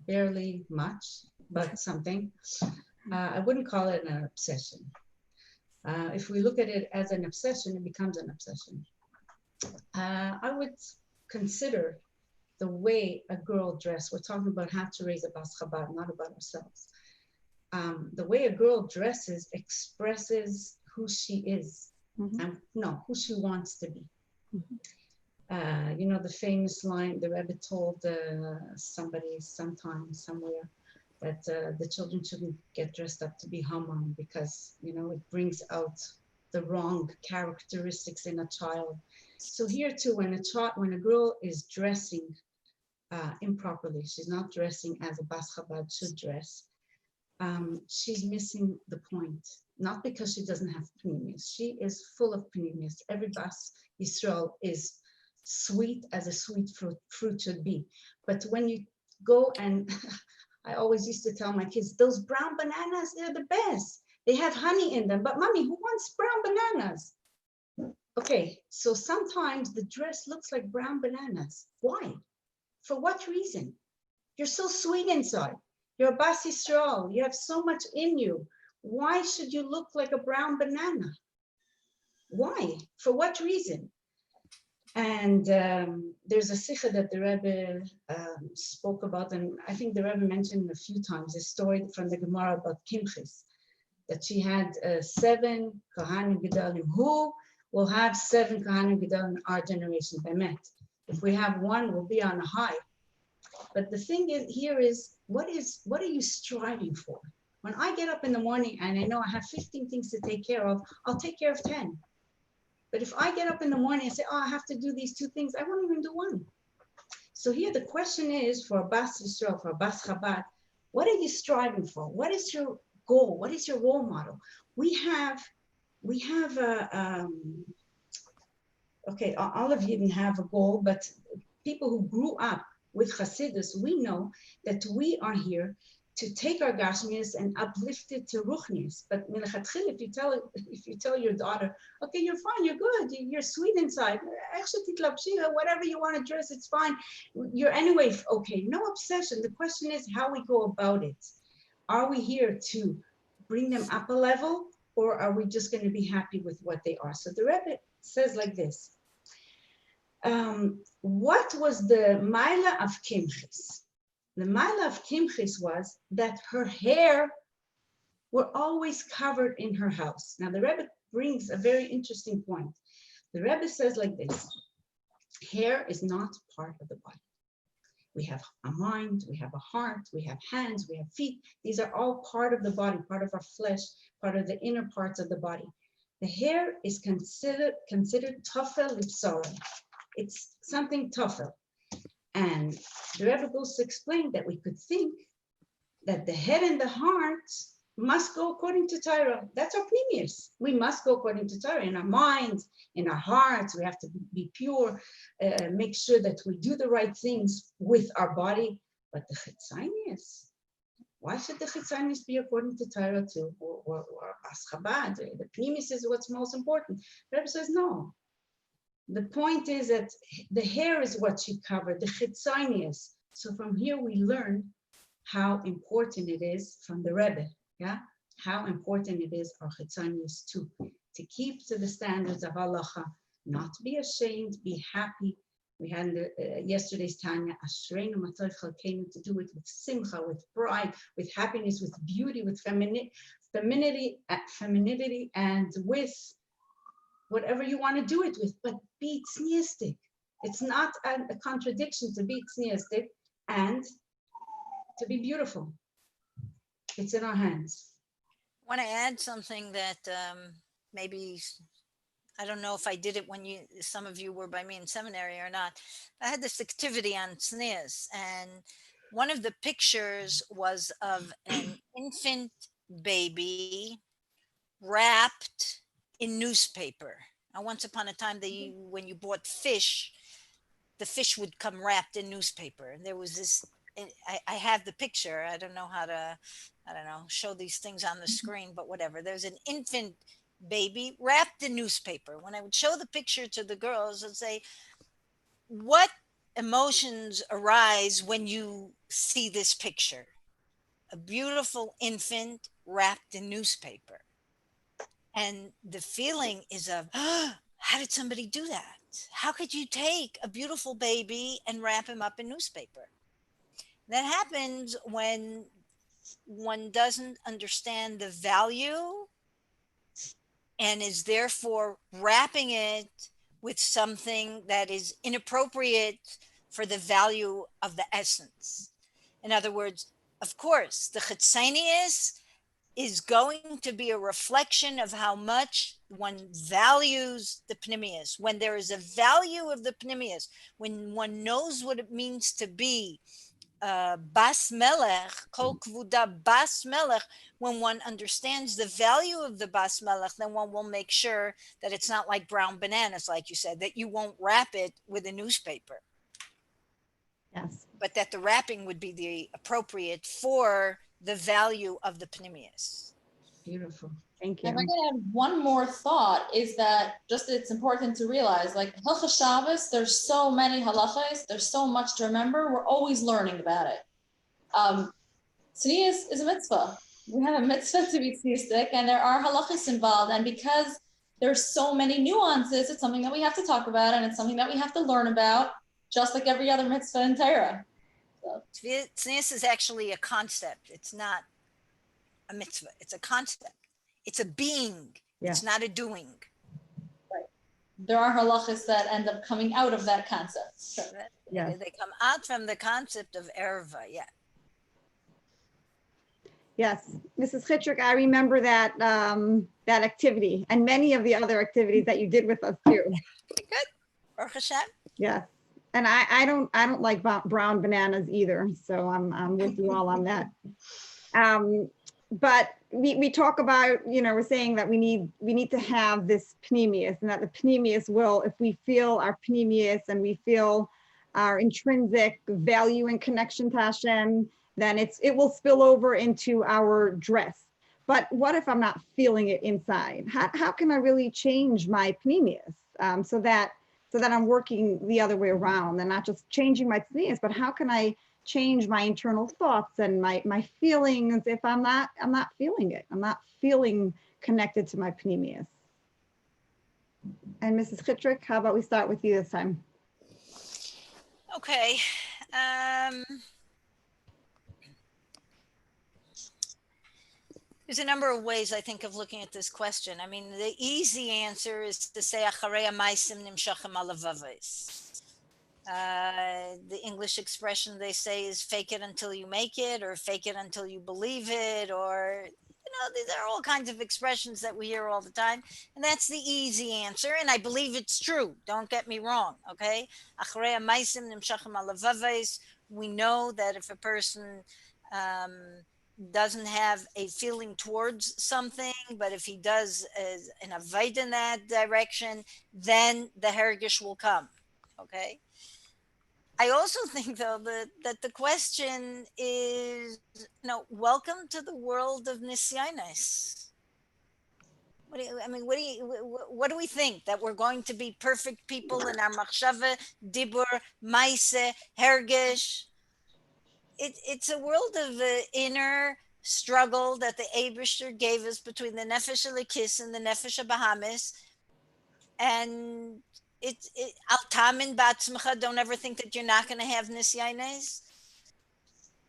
Barely much, but something. I wouldn't call it an obsession. If we look at it as an obsession, it becomes an obsession. I would consider the way a girl dressed. We're talking about how to raise a Bas Chabad, not about ourselves. The way a girl dresses expresses who she is, and no, who she wants to be. You know, the famous line the Rebbe told somebody sometime, somewhere, that the children shouldn't get dressed up to be Haman because, you know, it brings out the wrong characteristics in a child. So here too, when a girl is dressing improperly, she's not dressing as a Bas Chabad should dress, she's missing the point. Not because she doesn't have panemius. She is full of panemius. Every Bas Yisrael is sweet as a sweet fruit should be. But when you go and, I always used to tell my kids, those brown bananas, they're the best. They have honey in them. But mommy, who wants brown bananas? Okay, so sometimes the dress looks like brown bananas. Why? For what reason? You're so sweet inside. You're a Bas Yisrael. You have so much in you. Why should you look like a brown banana? Why? For what reason? And there's a sikha that the Rebbe spoke about, and I think the Rebbe mentioned a few times, a story from the Gemara about Kimchis, that she had 7 Kohanim Gedalim. Who will have 7 Kohanim Gedalim in our generation? Bemet. If we have one, we'll be on a high. But the thing is, here is, what are you striving for? When I get up in the morning and I know I have 15 things to take care of, I'll take care of 10. But if I get up in the morning and say, oh, I have to do these 2 things, I won't even do one. So here the question is, for a Bas Yisrael, for a Bas Chabad, what are you striving for? What is your goal? What is your role model? We have okay, all of you didn't have a goal, but people who grew up with Hasidus, we know that we are here to take our Gashmias and uplift it to Ruchnias. But if you tell your daughter, okay, you're fine, you're good, you're sweet inside, whatever you want to dress, it's fine. You're anyway, okay, no obsession. The question is how we go about it. Are we here to bring them up a level, or are we just going to be happy with what they are? So the Rebbe says like this. What was the Maila of Kimchis? The Maila of Kimchis was that her hair were always covered in her house. Now the Rebbe brings a very interesting point. The Rebbe says like this, hair is not part of the body. We have a mind, we have a heart, we have hands, we have feet. These are all part of the body, part of our flesh, part of the inner parts of the body. The hair is considered tafel lipsara. It's something tafel. And the Rebbe goes to explain that we could think that the head and the heart must go according to Torah. That's our previous. We must go according to Torah in our minds, in our hearts. We have to be pure, make sure that we do the right things with our body. But the chitzanius, why should the chitzanius be according to Torah too, or Bas Chabad? The primis is what's most important. The Rebbe says no. The point is that the hair is what she covered, the chitzanius. So from here we learn how important it is from the Rebbe, yeah, how important it is our chitzanius too, to keep to the standards of halacha, not to be ashamed, be happy. We had yesterday's Tanya, Ashreinu Matov Chalkeinu, to do it with simcha, with pride, with happiness, with beauty, with femininity, and with whatever you want to do it with, but be tzniistic. It's not a contradiction to be tzniistic and to be beautiful. It's in our hands. I want to add something that maybe, I don't know if I did it when some of you were by me in seminary or not. I had this activity on tznius, and one of the pictures was of an infant baby wrapped in newspaper. Now, once upon a time, when you bought fish, the fish would come wrapped in newspaper. And there was this, I have the picture. I don't know how to, I don't know, show these things on the screen, but whatever. There's an infant baby wrapped in newspaper. When I would show the picture to the girls and say, what emotions arise when you see this picture? A beautiful infant wrapped in newspaper. And the feeling is of, oh, how did somebody do that? How could you take a beautiful baby and wrap him up in newspaper? That happens when one doesn't understand the value and is therefore wrapping it with something that is inappropriate for the value of the essence. In other words, of course, the chitzanius is going to be a reflection of how much one values the pnimius. When there is a value of the pnimius, when one knows what it means to be bas melech, kolkavoda bas melech, when one understands the value of the bas melech, then one will make sure that it's not like brown bananas, like you said, that you won't wrap it with a newspaper. Yes. But that the wrapping would be the appropriate for the value of the pnimius. Beautiful. Thank you. If I could add one more thought, is that just it's important to realize, like Hilchos Shabbos, there's so many halachas, there's so much to remember. We're always learning about it. Tznius is a mitzvah. We have a mitzvah to be tzniustic, and there are halachas involved. And because there's so many nuances, it's something that we have to talk about, and it's something that we have to learn about, just like every other mitzvah in Torah. So. Tznius is actually a concept. It's not a mitzvah. It's a concept. It's a being. Yeah. It's not a doing. Right. There are halachas that end up coming out of that concept. Sure. Yeah. They come out from the concept of erva. Yeah. Yes, Mrs. Chitrick, I remember that that activity and many of the other activities that you did with us too. Good. Baruch Hashem. Yes. And I don't like brown bananas either, so I'm with you all on that. But we talk about, you know, we're saying that we need to have this pnimius, and that the pnimius will, if we feel our pnimius and we feel our intrinsic value and connection to Hashem, then it will spill over into our dress. But what if I'm not feeling it inside? How can I really change my pnimius so that I'm working the other way around and not just changing my pnimius, but how can I change my internal thoughts and my feelings if I'm not feeling it? I'm not feeling connected to my pnimius. And Mrs. Chitrick, how about we start with you this time? Okay. There's a number of ways I think of looking at this question. I mean, the easy answer is to say, Acharei ma'asim nimshachem alavaves. The English expression they say is fake it until you make it, or fake it until you believe it, or, you know, there are all kinds of expressions that we hear all the time. And that's the easy answer. And I believe it's true. Don't get me wrong. Okay. Acharei ma'asim nimshachem alavaves. We know that if a person, doesn't have a feeling towards something, but if he does an avoid in that direction, then the hergish will come. Okay. I also think, though, that the question is, you know, welcome to the world of nisyanis. What do we think? That we're going to be perfect people in our machshava, dibur, maise, hergish? It's a world of inner struggle that the Eibishter gave us between the Nefesh Elikis and the Nefesh Bahamis. And al tamin batzmacha, don't ever think that you're not going to have nisyanes.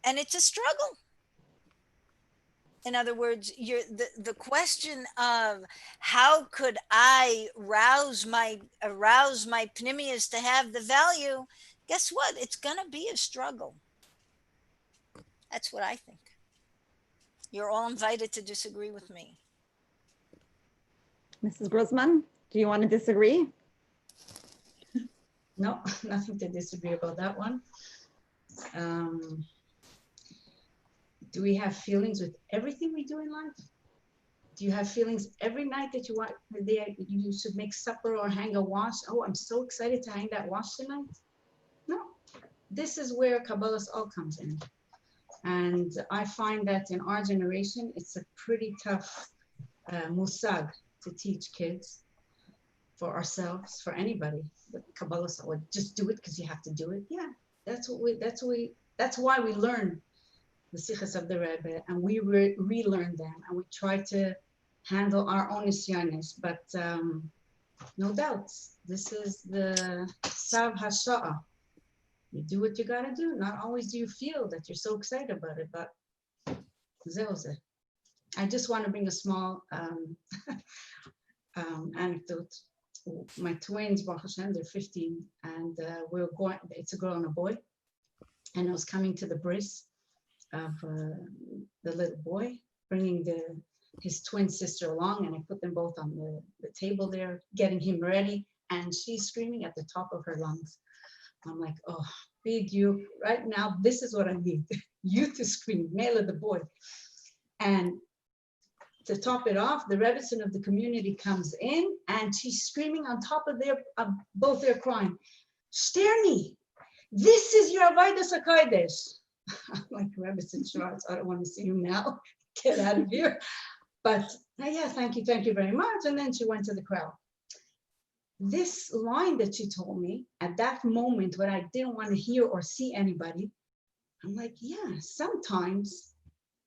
And it's a struggle. In other words, the question of how could I arouse my pnimius to have the value, guess what? It's going to be a struggle. That's what I think. You're all invited to disagree with me. Mrs. Grossman, do you want to disagree? No, nothing to disagree about that one. Do we have feelings with everything we do in life? Do you have feelings every night that you should make supper or hang a wash? Oh, I'm so excited to hang that wash tonight. this is where Kabbalah's all comes in. And I find that in our generation, it's a pretty tough musag to teach kids, for ourselves, for anybody. But Kabbalah would just do it because you have to do it. Yeah, that's why we learn the sikhs of the Rebbe, and we relearn them, and we try to handle our own nisyanis. But no doubts, this is the sav hasha'a. You do what you gotta do. Not always do you feel that you're so excited about it, but zeh. I just want to bring a small anecdote. My twins, Baruch Hashem, they're 15, and we're going, it's a girl and a boy, and I was coming to the bris of the little boy, bringing his twin sister along, and I put them both on the table there, getting him ready, and she's screaming at the top of her lungs. I'm like, oh, big you, right now, this is what I need, you to scream, male of the boy. And to top it off, the Rebbetzin of the community comes in, and she's screaming on top of both their crying, Shterni, this is your Avodas HaKodesh. I'm like, Rebbetzin Schwartz, I don't want to see him now, get out of here. But yeah, thank you very much. And then she went to the crowd. This line that she told me at that moment when I didn't want to hear or see anybody, I'm like, yeah, sometimes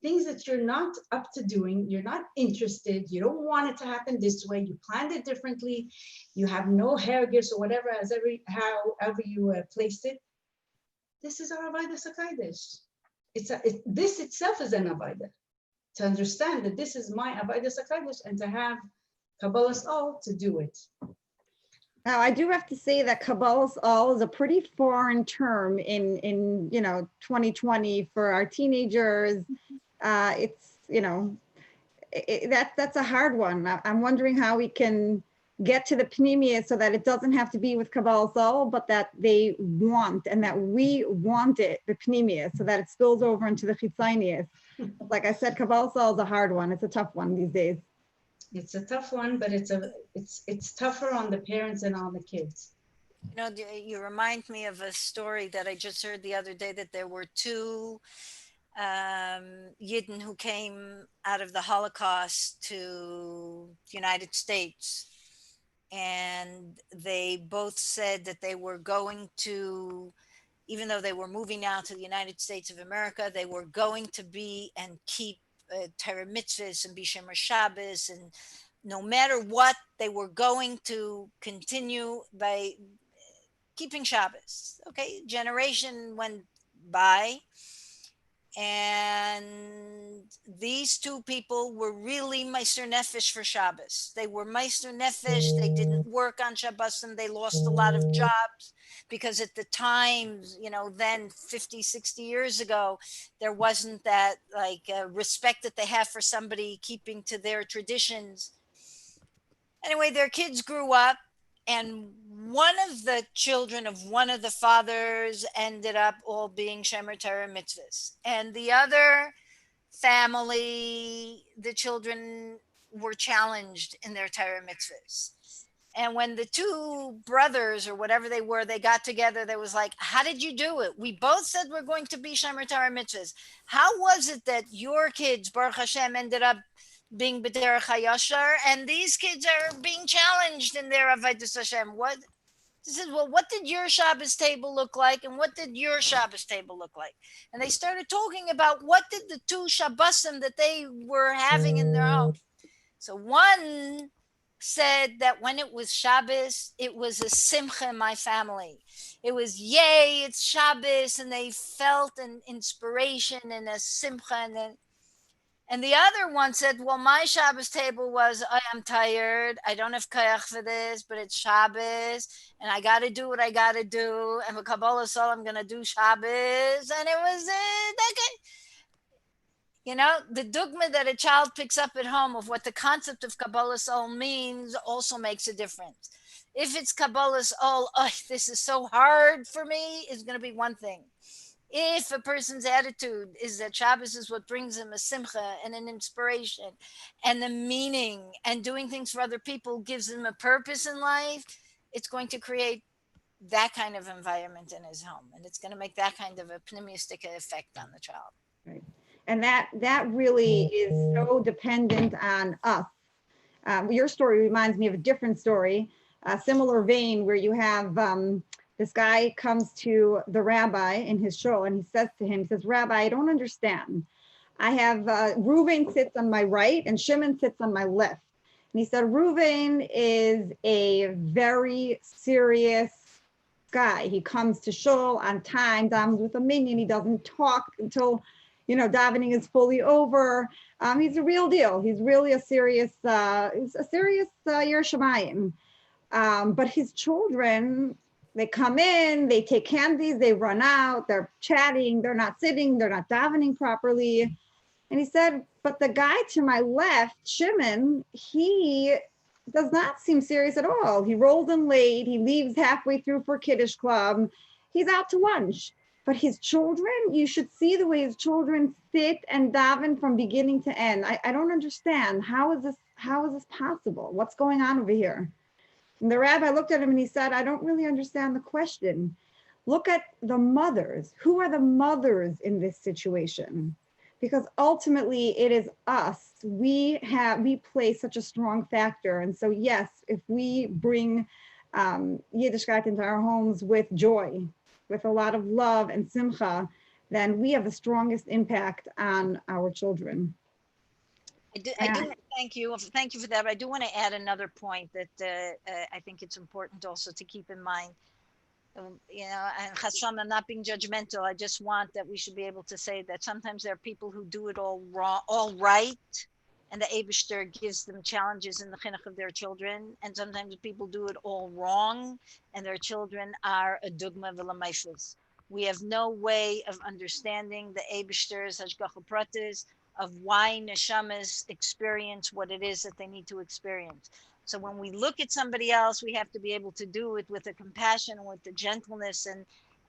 things that you're not up to doing, you're not interested, you don't want it to happen this way, you planned it differently, you have no hergis or whatever, however you placed it. This is our Avodas HaKodesh. This itself is an Avodah. To understand that this is my Avodas HaKodesh and to have Kabbalah's all to do it. Now, I do have to say that Kabbalah's all is a pretty foreign term in 2020 for our teenagers. It's, that's a hard one. I'm wondering how we can get to the pneumonia so that it doesn't have to be with Kabbalah's all, but that they want and that we want it, the pneumonia, so that it spills over into the chitzonius. Like I said, Kabbalah's all is a hard one. It's a tough one these days. It's a tough one, but it's tougher on the parents and on the kids. You remind me of a story that I just heard the other day, that there were two Yidden who came out of the Holocaust to the United States. And they both said that they were going to, even though they were moving now to the United States of America, they were going to be and keep Torah mitzvahs and be Shomer Shabbos, and no matter what, they were going to continue by keeping Shabbos. Okay, generation went by, and these two people were really Meister Nefesh for Shabbos. They were Meister Nefesh. They didn't work on Shabbos, and they lost a lot of jobs because at the time, then 50, 60 years ago, there wasn't that respect that they have for somebody keeping to their traditions. Anyway, their kids grew up, and one of the children of one of the fathers ended up all being Shomer Torah mitzvahs. And the other family, the children were challenged in their Torah mitzvahs. And when the two brothers or whatever they were, they got together, they was like, how did you do it? We both said we're going to be Shomer Torah mitzvahs. How was it that your kids, Baruch Hashem, ended up being B'derech HaYashar, and these kids are being challenged in their Avodas Hashem? What? He says, well, what did your Shabbos table look like, and what did your Shabbos table look like? And they started talking about what did the two Shabbosim that they were having in their home. So one said that when it was Shabbos, it was a simcha in my family. It was, yay, it's Shabbos, and they felt an inspiration and a simcha. And the other one said, well, my Shabbos table was, I'm tired. I don't have koyach for this, but it's Shabbos, and I got to do what I got to do. And with Kabbalah Sol, I'm going to do Shabbos. And it was the dogma that a child picks up at home of what the concept of Kabbalah Sol means also makes a difference. If it's Kabbalah Sol, this is so hard for me, is going to be one thing. If a person's attitude is that Shabbos is what brings him a simcha and an inspiration and the meaning, and doing things for other people gives him a purpose in life, it's going to create that kind of environment in his home, and it's going to make that kind of a pneumistic effect on the child. Right. And that really is so dependent on us. Your story reminds me of a different story, a similar vein, where you have this guy comes to the rabbi in his shul, and he says to him, he says, "Rabbi, I don't understand. I have Reuven sits on my right and Shimon sits on my left." And he said, Reuven is a very serious guy. He comes to shul on time, davens with a minyan. He doesn't talk until, davening is fully over. He's a real deal. He's really a serious Yer Shemayim. But his children, they come in, they take candies, they run out, they're chatting, they're not sitting, they're not davening properly. And he said, but the guy to my left, Shimon, he does not seem serious at all. He rolls in late, he leaves halfway through for Kiddush Club, he's out to lunch. But his children, you should see the way his children sit and daven from beginning to end. I don't understand. How is this possible? What's going on over here? And the rabbi looked at him and he said, I don't really understand the question. Look at the mothers. Who are the mothers in this situation? Because ultimately it is us. We play such a strong factor. And so yes, if we bring Yiddishkeit into our homes with joy, with a lot of love and simcha, then we have the strongest impact on our children. I do thank you for that. But I do want to add another point that I think it's important also to keep in mind. And Chasam, I'm not being judgmental. I just want that we should be able to say that sometimes there are people who do it all wrong, all right, and the Eibishter gives them challenges in the chinuch of their children. And sometimes people do it all wrong, and their children are a dugma v'lamaishus. We have no way of understanding the Eibishter's hashgacha pratis of why neshamas experience what it is that they need to experience. So when we look at somebody else, we have to be able to do it with the compassion, with the gentleness,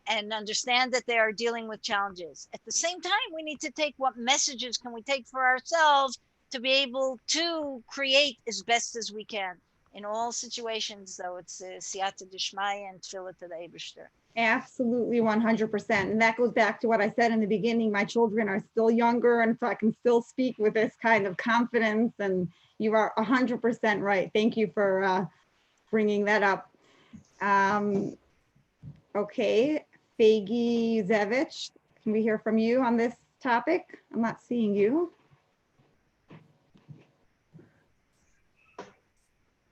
and understand that they are dealing with challenges. At the same time, we need to take what messages can we take for ourselves to be able to create as best as we can. In all situations, though, it's siyata d'shmaya and tefillah to the Eibishter. Absolutely, 100%. And that goes back to what I said in the beginning. My children are still younger, and so I can still speak with this kind of confidence. And you are 100% right. Thank you for bringing that up. Okay, Fagi Zevich, can we hear from you on this topic? I'm not seeing you.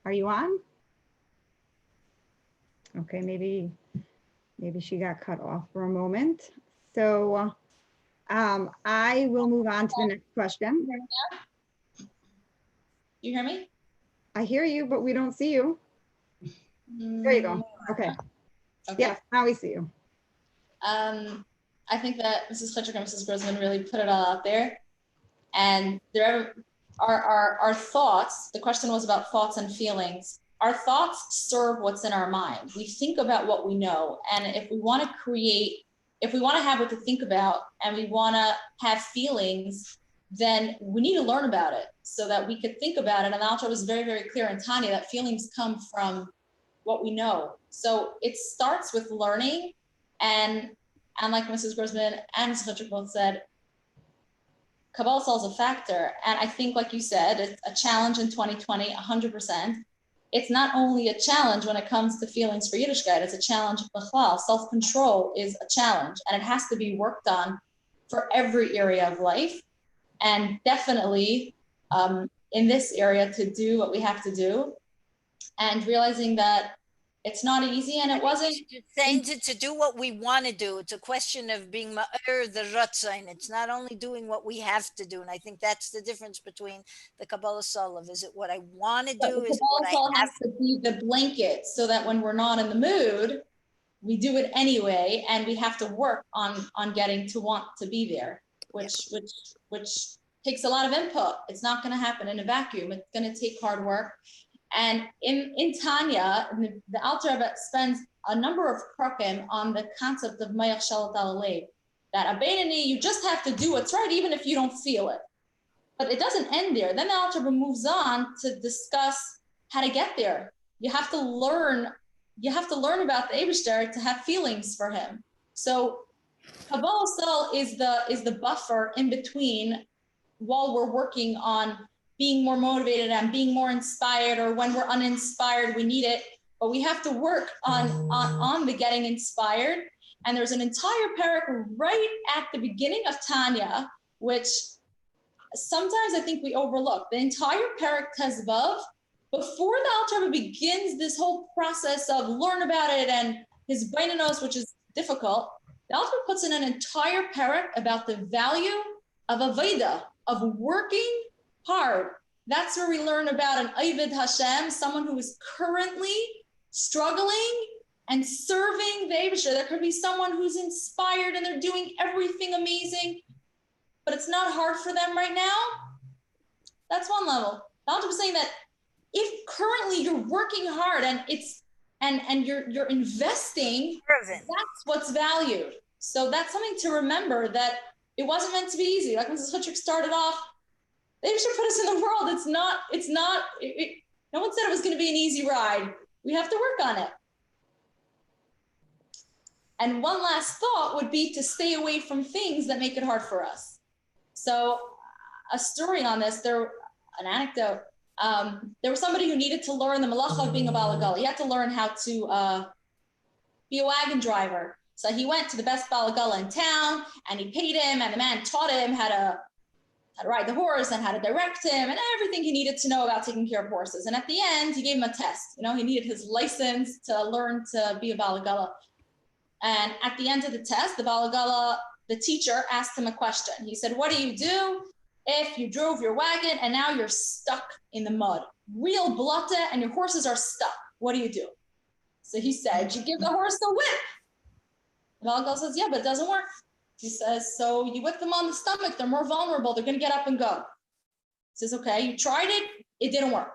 Are you on? Okay, maybe she got cut off for a moment. So I will move on to the next question. You hear me? I hear you, but we don't see you. There you go. Okay. Yes, now we see you. I think that Mrs. Fletcher and Mrs. Grossman really put it all out there. And there are thoughts, the question was about thoughts and feelings. Our thoughts serve what's in our mind. We think about what we know. And if we want to create, if we want to have what to think about and we want to have feelings, then we need to learn about it so that we could think about it. And the Alter was very, very clear in Tanya that feelings come from what we know. So it starts with learning. And like Mrs. Grossman and Mrs. Fletcher both said, Kabbalah is a factor. And I think, like you said, it's a challenge in 2020, 100%. It's not only a challenge when it comes to feelings for Yiddishkeit, it's a challenge b'chlal. Self-control is a challenge, and it has to be worked on for every area of life. And definitely in this area to do what we have to do, and realizing that it's not easy, and it wasn't. Saying to do what we want to do. It's a question of being ma'ir the ratzain. It's not only doing what we have to do. And I think that's the difference between the Kabbalah Solov. Is it what I want to do? Is it what I have to be the blanket so that when we're not in the mood, we do it anyway, and we have to work on getting to want to be there, which takes a lot of input. It's not going to happen in a vacuum. It's going to take hard work. And in Tanya, the Alter Rebbe spends a number of prakim on the concept of Mayach Shalat Al-Lev, that a Beinani, you just have to do what's right, even if you don't feel it. But it doesn't end there. Then the Alter Rebbe moves on to discuss how to get there. You have to learn you have to learn about the Eibishter to have feelings for him. So Kabbalah Sol is the buffer in between while we're working on being more motivated and being more inspired, or when we're uninspired, we need it, but we have to work on the getting inspired. And there's an entire parak right at the beginning of Tanya, which sometimes I think we overlook. The entire parak Tezvav, before the Alter Rebbe begins this whole process of learn about it and his bainanos, which is difficult, the Alter Rebbe puts in an entire parak about the value of avodah, of working hard. That's where we learn about an Oived Hashem, someone who is currently struggling and serving the Eibishter. There could be someone who's inspired and they're doing everything amazing, but it's not hard for them right now. That's one level. The Alter was saying that if currently you're working hard and you're investing, that's what's valued. So that's something to remember, that it wasn't meant to be easy. Like when Mrs. Hutchik started off, they should put us in the world. No one said it was going to be an easy ride. We have to work on it. And one last thought would be to stay away from things that make it hard for us. So a story on this, an anecdote. There was somebody who needed to learn the malacha of being a balagal. He had to learn how to be a wagon driver. So he went to the best balagala in town and he paid him, and the man taught him how to ride the horse and how to direct him and everything he needed to know about taking care of horses. And at the end, he gave him a test. He needed his license to learn to be a balagala. And at the end of the test, the teacher asked him a question. He said, what do you do if you drove your wagon and now you're stuck in the mud? Real blotte and your horses are stuck. What do you do? So he said, you give the horse a whip. The Balagala says, yeah, but it doesn't work. He says, so you whip them on the stomach. They're more vulnerable. They're going to get up and go. He says, okay, you tried it. It didn't work.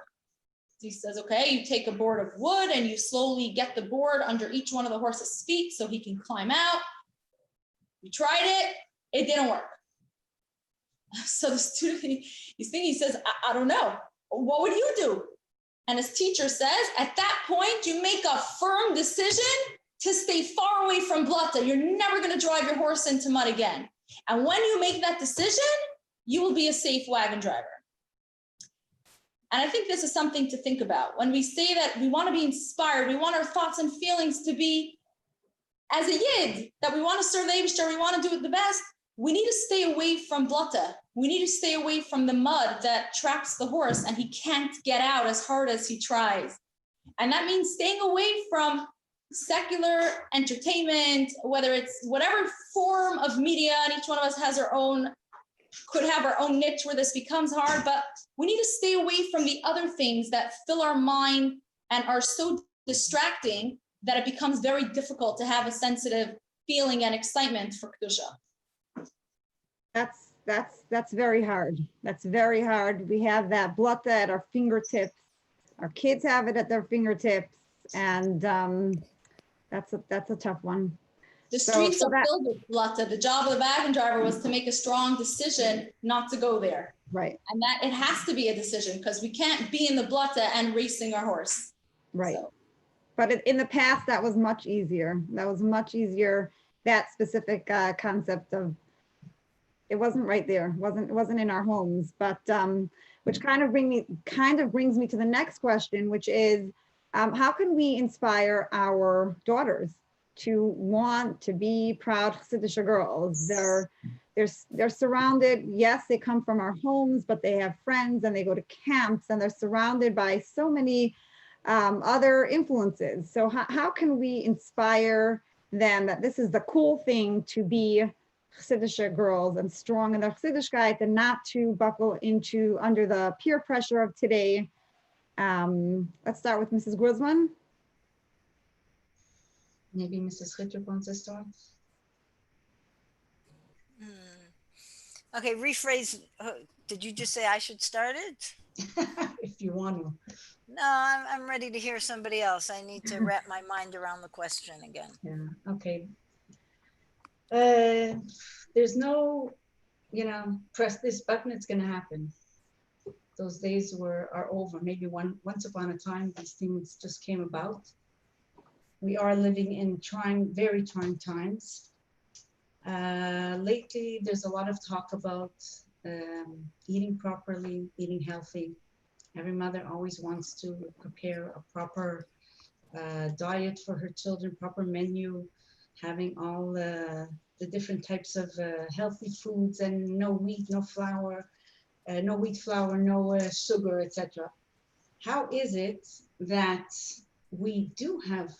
He says, okay, you take a board of wood and you slowly get the board under each one of the horse's feet so he can climb out. You tried it. It didn't work. So the student, he's thinking, he says, I don't know. What would you do? And his teacher says, at that point, you make a firm decision to stay far away from blata. You're never going to drive your horse into mud again. And when you make that decision, you will be a safe wagon driver. And I think this is something to think about. When we say that we want to be inspired, we want our thoughts and feelings to be as a yid, that we want to serve the Eibishter, we want to do it the best, we need to stay away from blata. We need to stay away from the mud that traps the horse and he can't get out as hard as he tries. And that means staying away from secular entertainment, whether it's whatever form of media, and each one of us has could have our own niche where this becomes hard, but we need to stay away from the other things that fill our mind and are so distracting that it becomes very difficult to have a sensitive feeling and excitement for Kedusha. That's very hard. That's very hard. We have that blata at our fingertips. Our kids have it at their fingertips, and that's a tough one. The streets are filled with blata. The job of the wagon driver was to make a strong decision not to go there. Right. And that it has to be a decision because we can't be in the blata and racing our horse. Right. So. But in the past, that was much easier. That was much easier. That specific concept of it wasn't right there. It wasn't in our homes. But which kind of brings me to the next question, which is how can we inspire our daughters to want to be proud Chassidish girls? They're surrounded. Yes, they come from our homes, but they have friends and they go to camps and they're surrounded by so many other influences. So how can we inspire them that this is the cool thing to be Chassidish girls and strong in their Chassidishkeit and not to buckle under the peer pressure of today? Let's start with Mrs. Gruzman. Maybe Mrs. Chitrik wants to start. Okay, rephrase. Did you just say I should start it? If you want to. No, I'm ready to hear somebody else. I need to wrap my mind around the question again. Yeah, okay. There's no, press this button, it's going to happen. Those days are over. Maybe once upon a time, these things just came about. we are living in very trying times. Lately, there's a lot of talk about eating properly, eating healthy. Every mother always wants to prepare a proper diet for her children, proper menu, having all the different types of healthy foods and no wheat, no flour, no sugar, etc. How is it that we do have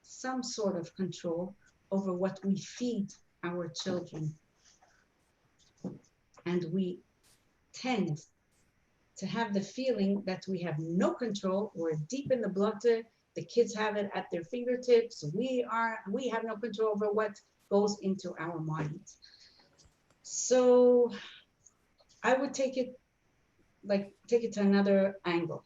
some sort of control over what we feed our children? And we tend to have the feeling that we have no control. We're deep in the blood. The kids have it at their fingertips. We have no control over what goes into our minds. So I would take it to another angle.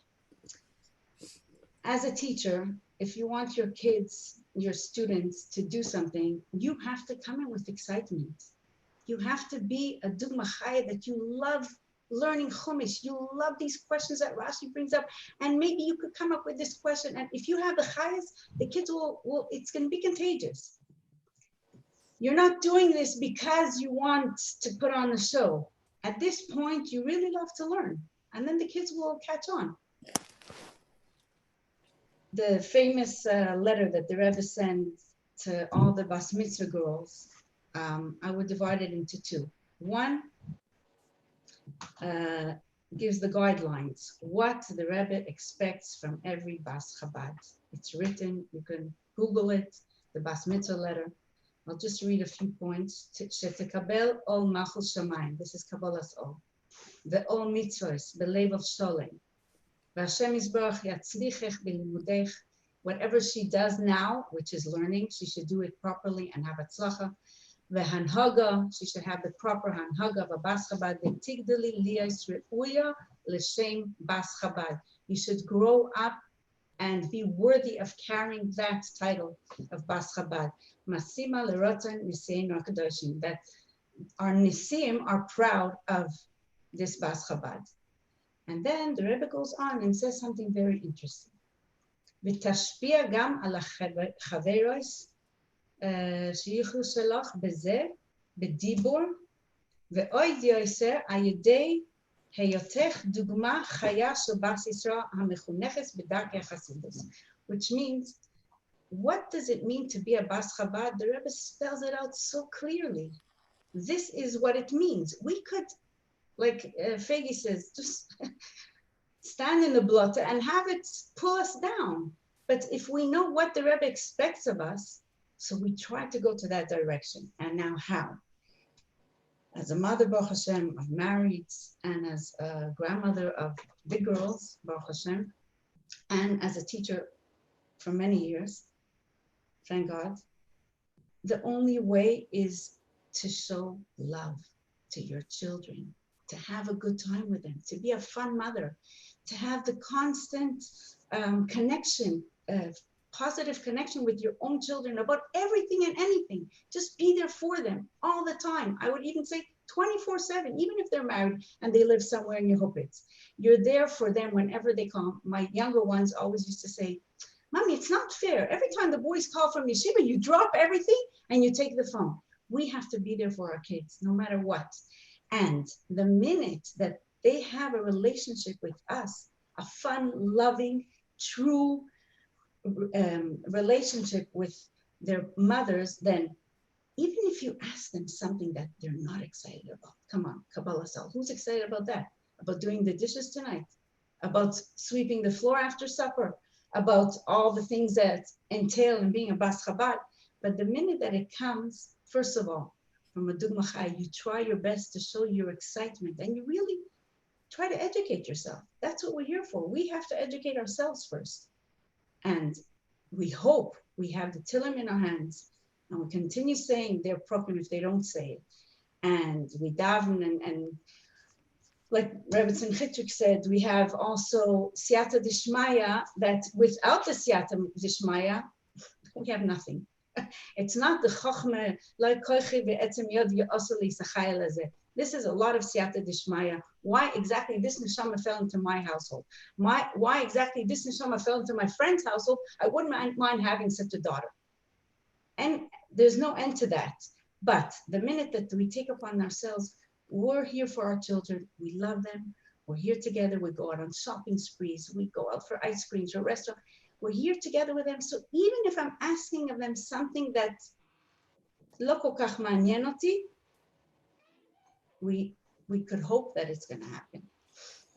As a teacher, if you want your kids, your students to do something, you have to come in with excitement. You have to be a dugma chaya that you love learning Chumash. You love these questions that Rashi brings up, and maybe you could come up with this question. And if you have the chayas, the kids will it's going to be contagious. You're not doing this because you want to put on the show. At this point, you really love to learn, and then the kids will catch on. The famous letter that the Rebbe sends to all the Bas Mitzvah girls, I would divide it into two. One gives the guidelines, what the Rebbe expects from every Bas Chabad. It's written, you can Google it, the Bas Mitzvah letter. I'll just read a few points. Shetekabel ol machul shamayim. This is Kabbalah's ol. Ve'ol mitzvos belev of sholem. V'Hashem Yisbarach yatzlichech b'limudech. Whatever she does now, which is learning, she should do it properly and have atzlacha. Ve'hanhaga, she should have the proper hanhaga of a Bas Chabad. Ve'tigdali liyos re'uya l'shem Bas Chabad. You should grow up and be worthy of carrying that title of Bas Chabad. Masima lerotan nisim hakadoshim. That our nisim are proud of this Bas Chabad. And then the Rebbe goes on and says something very interesting. V'tashpia gam ala chaveros sheyichlu shalach bezeh bedibur ve'oid yoser ayidei heyotech dugma chaya shel Bas Yisrael hamechuneches b'darkei chasidus. Which means, what does it mean to be a Bas Chabad? The Rebbe spells it out so clearly. This is what it means. We could, like Fegi says, just stand in the blotter and have it pull us down. But if we know what the Rebbe expects of us, so we try to go to that direction. And now how? As a mother, Baruch Hashem, of married, and as a grandmother of big girls, Baruch Hashem, and as a teacher for many years, thank God, the only way is to show love to your children, to have a good time with them, to be a fun mother, to have the constant connection, positive connection with your own children about everything and anything. Just be there for them all the time. I would even say 24/7, even if they're married and they live somewhere in Yehupitz. You're there for them whenever they call. My younger ones always used to say, Mommy, it's not fair. Every time the boys call from yeshiva, you drop everything and you take the phone. We have to be there for our kids, no matter what. And the minute that they have a relationship with us, a fun, loving, true relationship with their mothers, then even if you ask them something that they're not excited about, come on, Kabbalah Sal, who's excited about that? About doing the dishes tonight? About sweeping the floor after supper? About all the things that entail in being a Bas Chabad? But the minute that it comes, first of all, from a Dugma Chai, you try your best to show your excitement and you really try to educate yourself. That's what we're here for. We have to educate ourselves first. And we hope we have the Tillim in our hands and we continue saying their program if they don't say it. And we daven and like Rebbetzin Chitrik said, we have also Siyata Dishmaya, that without the Siyata Dishmaya, we have nothing. It's not the Chochmeh, like Koichi ve'etzem yod yoseli sachayel hazeh. This is a lot of siyata dishmaya. Why exactly this neshama fell into my household? Why exactly this neshama fell into my friend's household? I wouldn't mind having such a daughter. And there's no end to that. But the minute that we take upon ourselves, we're here for our children, we love them, we're here together, we go out on shopping sprees, we go out for ice creams or restaurant, we're here together with them. So even if I'm asking of them something that lo kol kach ma'anyen oti, we could hope that it's going to happen.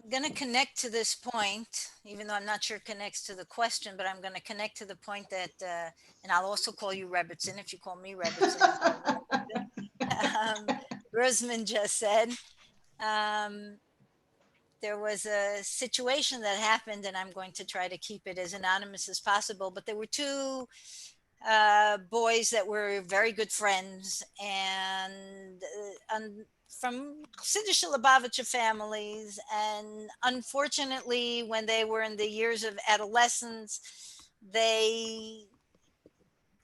I'm going to connect to this point, even though I'm not sure it connects to the question, but I'm going to connect to the point that, and I'll also call you Rebbitzin if you call me Rebbitzin. Rosman just said, there was a situation that happened, and I'm going to try to keep it as anonymous as possible, but there were two boys that were very good friends, and from Chassidish Lubavitcher families. And unfortunately, when they were in the years of adolescence, they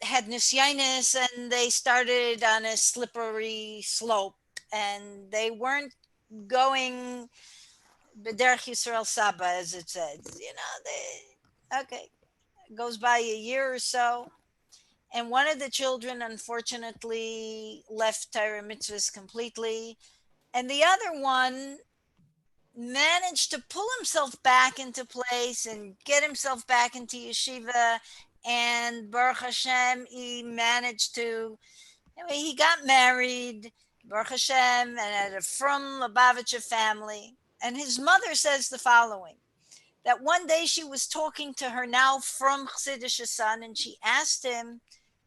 had nisyanis and they started on a slippery slope, and they weren't going b'derech Yisrael Saba, as it says. Okay, goes by a year or so, and one of the children unfortunately left Torah mitzvahs completely, and the other one managed to pull himself back into place and get himself back into yeshiva. And Baruch Hashem, he managed to, he got married, Baruch Hashem, and had a from Lubavitcher family. And his mother says the following, that one day she was talking to her now from Chassidish son, and she asked him,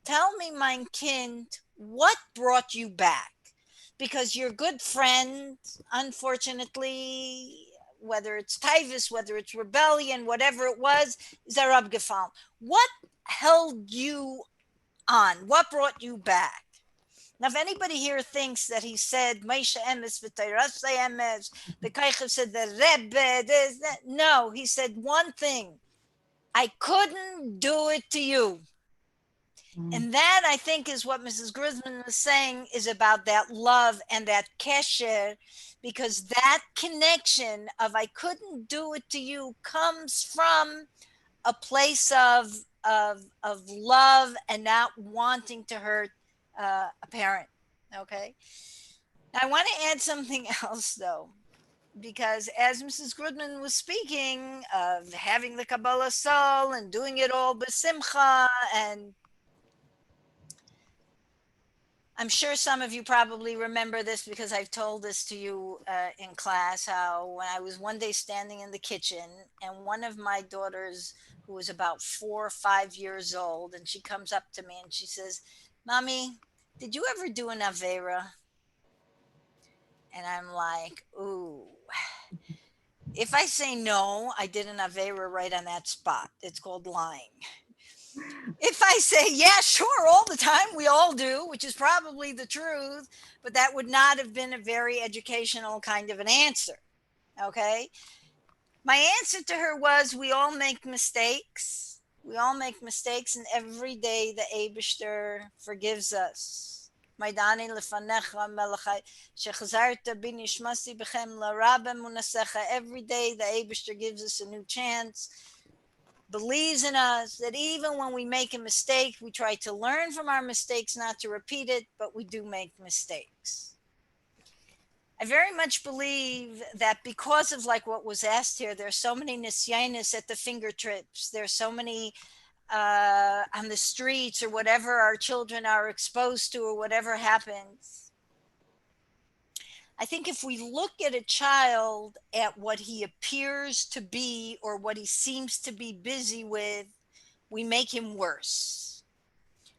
tell me, mein Kind, what brought you back? Because your good friend, unfortunately, whether it's Taivus, whether it's rebellion, whatever it was, Zarab Gefallen. What held you on? What brought you back? Now, if anybody here thinks that he said, Meisha emes v'teirasei emes, the Kaichev said the Rebbe, this, that. No, he said one thing. I couldn't do it to you. And that, I think, is what Mrs. Grisman was saying, is about that love and that kesher, because that connection of I couldn't do it to you comes from a place of love and not wanting to hurt a parent. Okay. I want to add something else, though, because as Mrs. Grudman was speaking of having the Kabbalah soul and doing it all b'simcha, and I'm sure some of you probably remember this because I've told this to you in class, how when I was one day standing in the kitchen and one of my daughters, who was about 4 or 5 years old, and she comes up to me and she says, Mommy, did you ever do an Avera? And I'm like, ooh. If I say no, I did an Avera right on that spot. It's called lying. If I say, yeah, sure, all the time, we all do, which is probably the truth, but that would not have been a very educational kind of an answer. Okay. My answer to her was, we all make mistakes. We all make mistakes, and every day the Eibishter forgives us. Maidani lefanecha melachai shechazarta binishmasi bechem larabe munasecha. Every day the Eibishter gives us a new chance, believes in us, that even when we make a mistake, we try to learn from our mistakes, not to repeat it, but we do make mistakes. I very much believe that because of like what was asked here, there's so many nisyanis at the fingertips. There's so many on the streets or whatever our children are exposed to or whatever happens. I think if we look at a child at what he appears to be or what he seems to be busy with, we make him worse.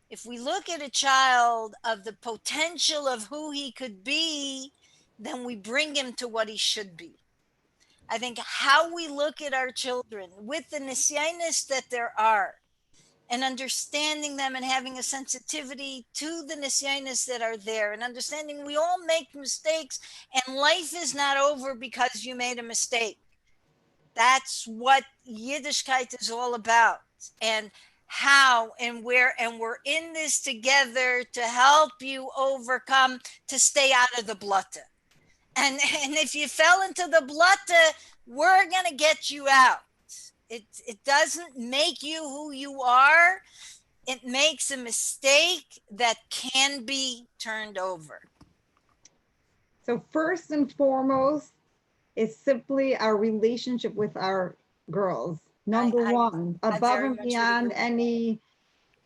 If we look at a child of the potential of who he could be, then we bring him to what he should be. I think how we look at our children with the nisyanis that there are, and understanding them and having a sensitivity to the nisyanis that are there, and understanding we all make mistakes and life is not over because you made a mistake. That's what Yiddishkeit is all about, and how and where, and we're in this together to help you overcome, to stay out of the blutta. And if you fell into the blutta, we're gonna get you out. It doesn't make you who you are. It makes a mistake that can be turned over. So first and foremost is simply our relationship with our girls. Number one, above very and much would beyond agree. any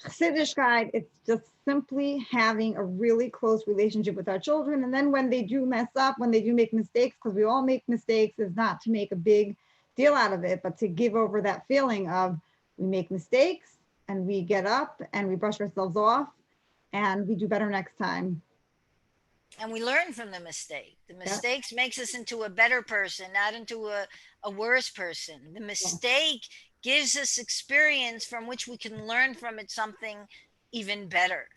chassidishkeit, it's just simply having a really close relationship with our children. And then when they do mess up, when they do make mistakes, because we all make mistakes, is not to make a big deal out of it, but to give over that feeling of we make mistakes and we get up and we brush ourselves off and we do better next time. And we learn from the mistake. The Yeah. mistakes makes us into a better person, not into a worse person. The mistake gives us experience from which we can learn from it something even better.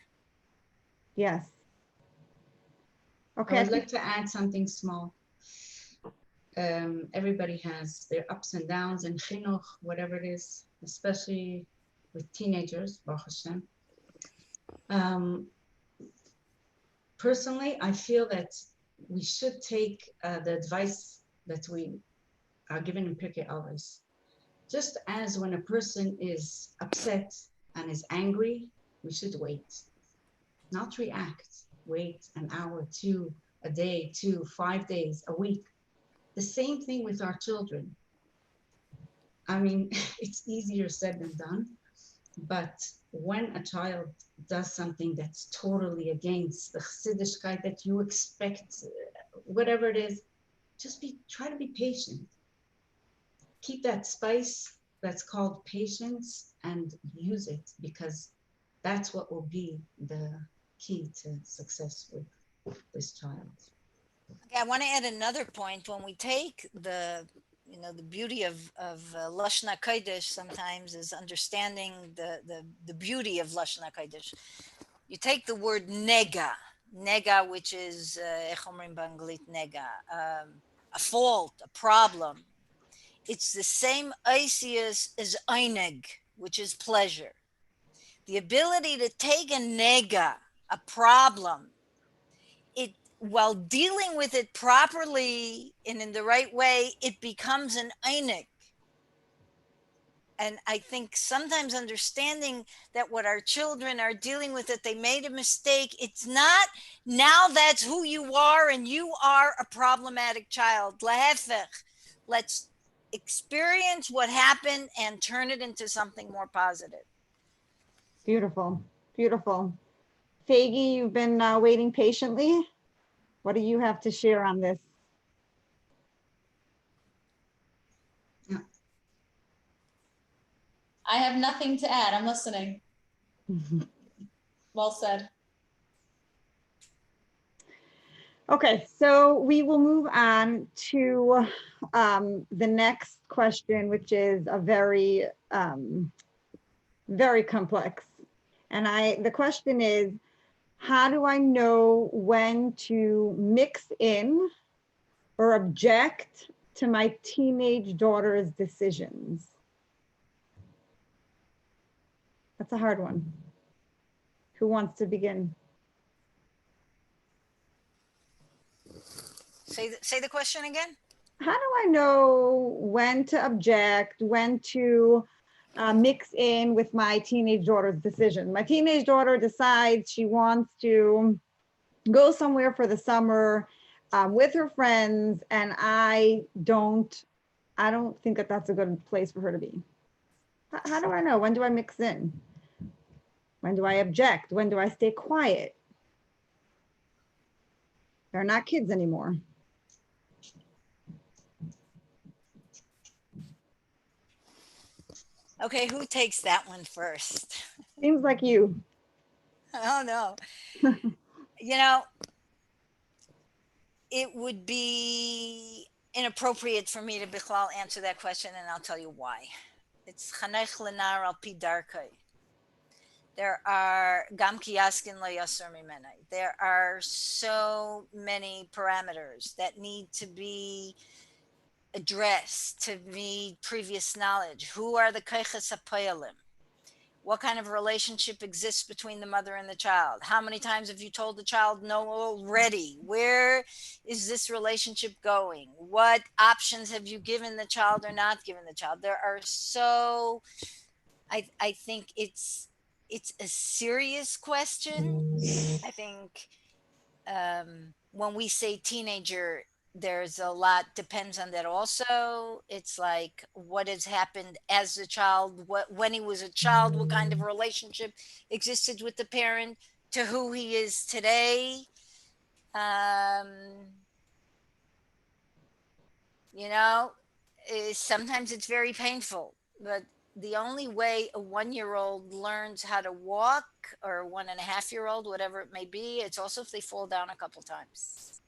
Yes. I Okay. would like to add something small. Everybody has their ups and downs in chinuch, whatever it is, especially with teenagers, Baruch Hashem. Personally, I feel that we should take the advice that we are given in Pirkei Avos. Just as when a person is upset and is angry, we should wait, not react. Wait an hour, two, a day, 2, 5 days, a week. The same thing with our children. I mean, it's easier said than done, but when a child does something that's totally against the chassidishkeit that you expect, whatever it is, just try to be patient. Keep that spice that's called patience and use it, because that's what will be the key to success with this child. Okay, I want to add another point. When we take the beauty of Lashon HaKodesh sometimes is understanding the beauty of Lashon HaKodesh. You take the word nega, which is איך אומרים באנגלית nega, a fault, a problem. It's the same isis as eineg, which is pleasure. The ability to take a nega, a problem, while dealing with it properly and in the right way, it becomes an einik. And I think sometimes understanding that what our children are dealing with, that they made a mistake, it's not now that's who you are and you are a problematic child. Lahefech, let's experience what happened and turn it into something more positive. Beautiful, beautiful. Fagi, you've been waiting patiently. What do you have to share on this? I have nothing to add. I'm listening. Well said. Okay, so we will move on to the next question, which is a very, very complex. And the question is, how do I know when to mix in or object to my teenage daughter's decisions? That's a hard one. Who wants to begin? Say the question again. How do I know when to object, when to mix in with my teenage daughter's decision? My teenage daughter decides she wants to go somewhere for the summer with her friends, and I don't think that that's a good place for her to be. How do I know? When do I mix in? When do I object? When do I stay quiet? They're not kids anymore. Okay, who takes that one first? Seems like you. Oh no. It would be inappropriate for me to Bichlal answer that question, and I'll tell you why. It's chanech lenar al pi darkei. There are gam ki yaskin lo yasur mimenai. There are so many parameters that need to be addressed to meet previous knowledge. Who are the kaiches hapoyalim? What kind of relationship exists between the mother and the child? How many times have you told the child no already? Where is this relationship going? What options have you given the child or not given the child? There are so, I think it's a serious question. I think when we say teenager, there's a lot depends on that also. It's like what has happened as a child, what when he was a child, what kind of relationship existed with the parent to who he is today. Um, you know, sometimes it's very painful, but the only way a 1 year old learns how to walk, or a 1.5 year old, whatever it may be, it's also if they fall down a couple times.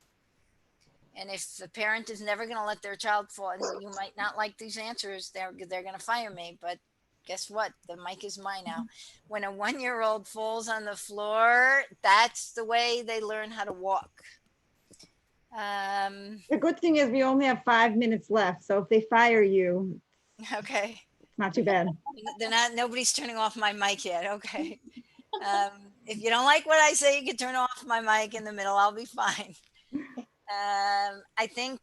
And if the parent is never going to let their child fall, and you might not like these answers, they're going to fire me. But guess what? The mic is mine now. When a 1 year old falls on the floor, that's the way they learn how to walk. The good thing is we only have 5 minutes left. So if they fire you, Okay. it's not too bad. Nobody's turning off my mic yet. Okay. If you don't like what I say, you can turn off my mic in the middle. I'll be fine. I think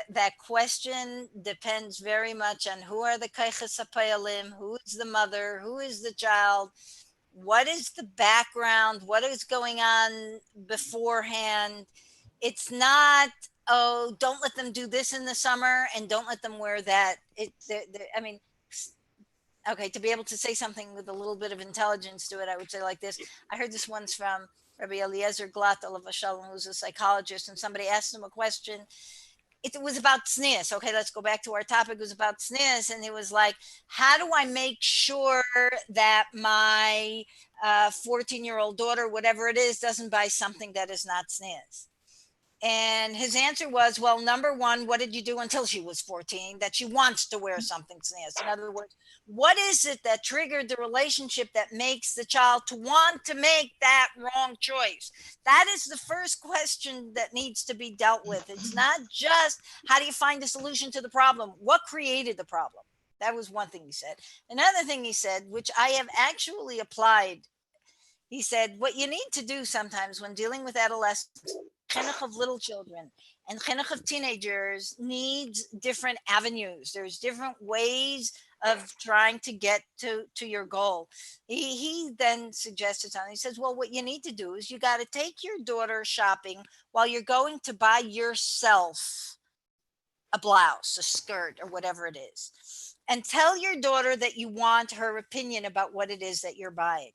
that question depends very much on who are the kaiches hapayalim, who is the mother, who is the child, what is the background, what is going on beforehand. It's not, oh, don't let them do this in the summer and don't let them wear that. I mean, okay, to be able to say something with a little bit of intelligence to it, I would say like this. I heard this once from Rabbi Eliezer Glatt, alav hashalom, who's a psychologist, and somebody asked him a question. It was about tznius. Okay, let's go back to our topic. It was about tznius, and it was like, how do I make sure that my 14-year-old daughter, whatever it is, doesn't buy something that is not tznius? And his answer was, well, number one, what did you do until she was 14 that she wants to wear something tznius? In other words, what is it that triggered the relationship that makes the child to want to make that wrong choice? That is the first question that needs to be dealt with. It's not just how do you find a solution to the problem? What created the problem? That was one thing he said. Another thing he said, which I have actually applied, he said, what you need to do sometimes when dealing with adolescents, chinuch of little children and chinuch of teenagers needs different avenues. There's different ways of trying to get to your goal. He then suggested something. He says, well, what you need to do is you got to take your daughter shopping while you're going to buy yourself a blouse, a skirt, or whatever it is. And tell your daughter that you want her opinion about what it is that you're buying.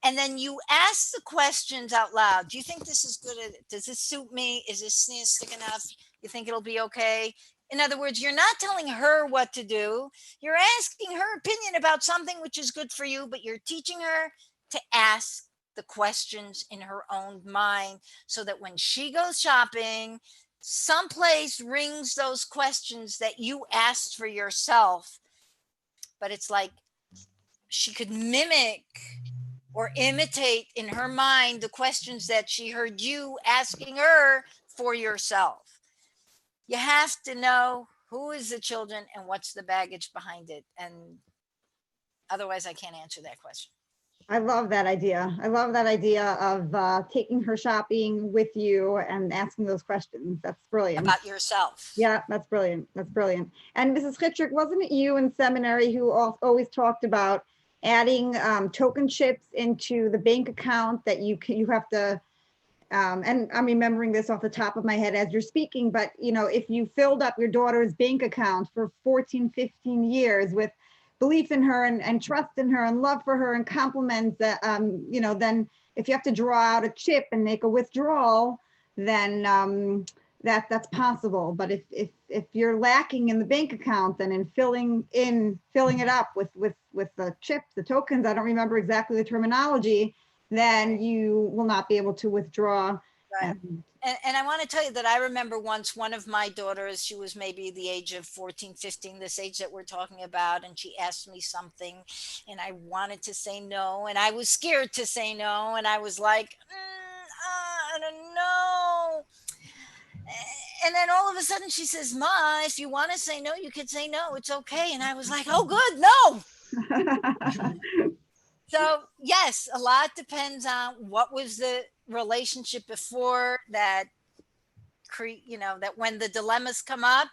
And then you ask the questions out loud. Do you think this is good? Does this suit me? Is this sneastic enough? You think it'll be okay? In other words, you're not telling her what to do. You're asking her opinion about something which is good for you, but you're teaching her to ask the questions in her own mind so that when she goes shopping, someplace rings those questions that you asked for yourself. But it's like she could mimic or imitate in her mind the questions that she heard you asking her for yourself. You have to know who is the children and what's the baggage behind it. And otherwise, I can't answer that question. I love that idea. I love that idea of taking her shopping with you and asking those questions. That's brilliant. About yourself. Yeah, that's brilliant. That's brilliant. And Mrs. Chitrick, wasn't it you in seminary who always talked about adding token chips into the bank account that you have to, and I'm remembering this off the top of my head as you're speaking, but you know, if you filled up your daughter's bank account for 14, 15 years with belief in her and trust in her and love for her and compliments, that you know, then if you have to draw out a chip and make a withdrawal, then that's possible. But if you're lacking in the bank account, then in filling it up with the chips, the tokens, I don't remember exactly the terminology, then you will not be able to withdraw. Right. And I want to tell you that I remember once one of my daughters, she was maybe the age of 14, 15, this age that we're talking about, and she asked me something and I wanted to say no, and I was scared to say no, and I was like, I don't know. And then all of a sudden she says, Ma, if you want to say no, you could say no. It's okay. And I was like, oh, good. No. So yes, a lot depends on what was the relationship before that. That when the dilemmas come up,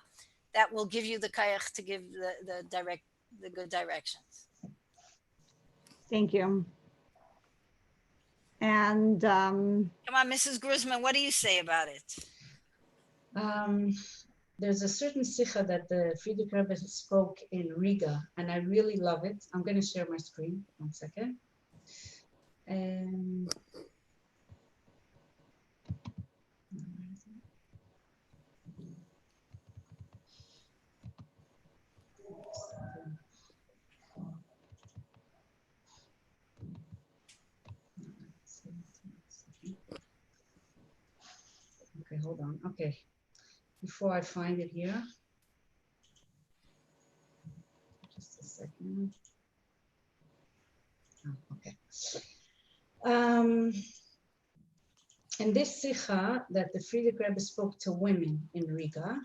that will give you the kayach to give the good directions. Thank you. And Come on, Mrs. Gruzman, what do you say about it? There's a certain sikha that the Frierdiker Rebbe spoke in Riga, and I really love it. I'm going to share my screen. 1 second. Okay, hold on. Okay, before I find it here, just a second. Oh, okay. In this sikha that the Frierdiker Rebbe spoke to women in Riga,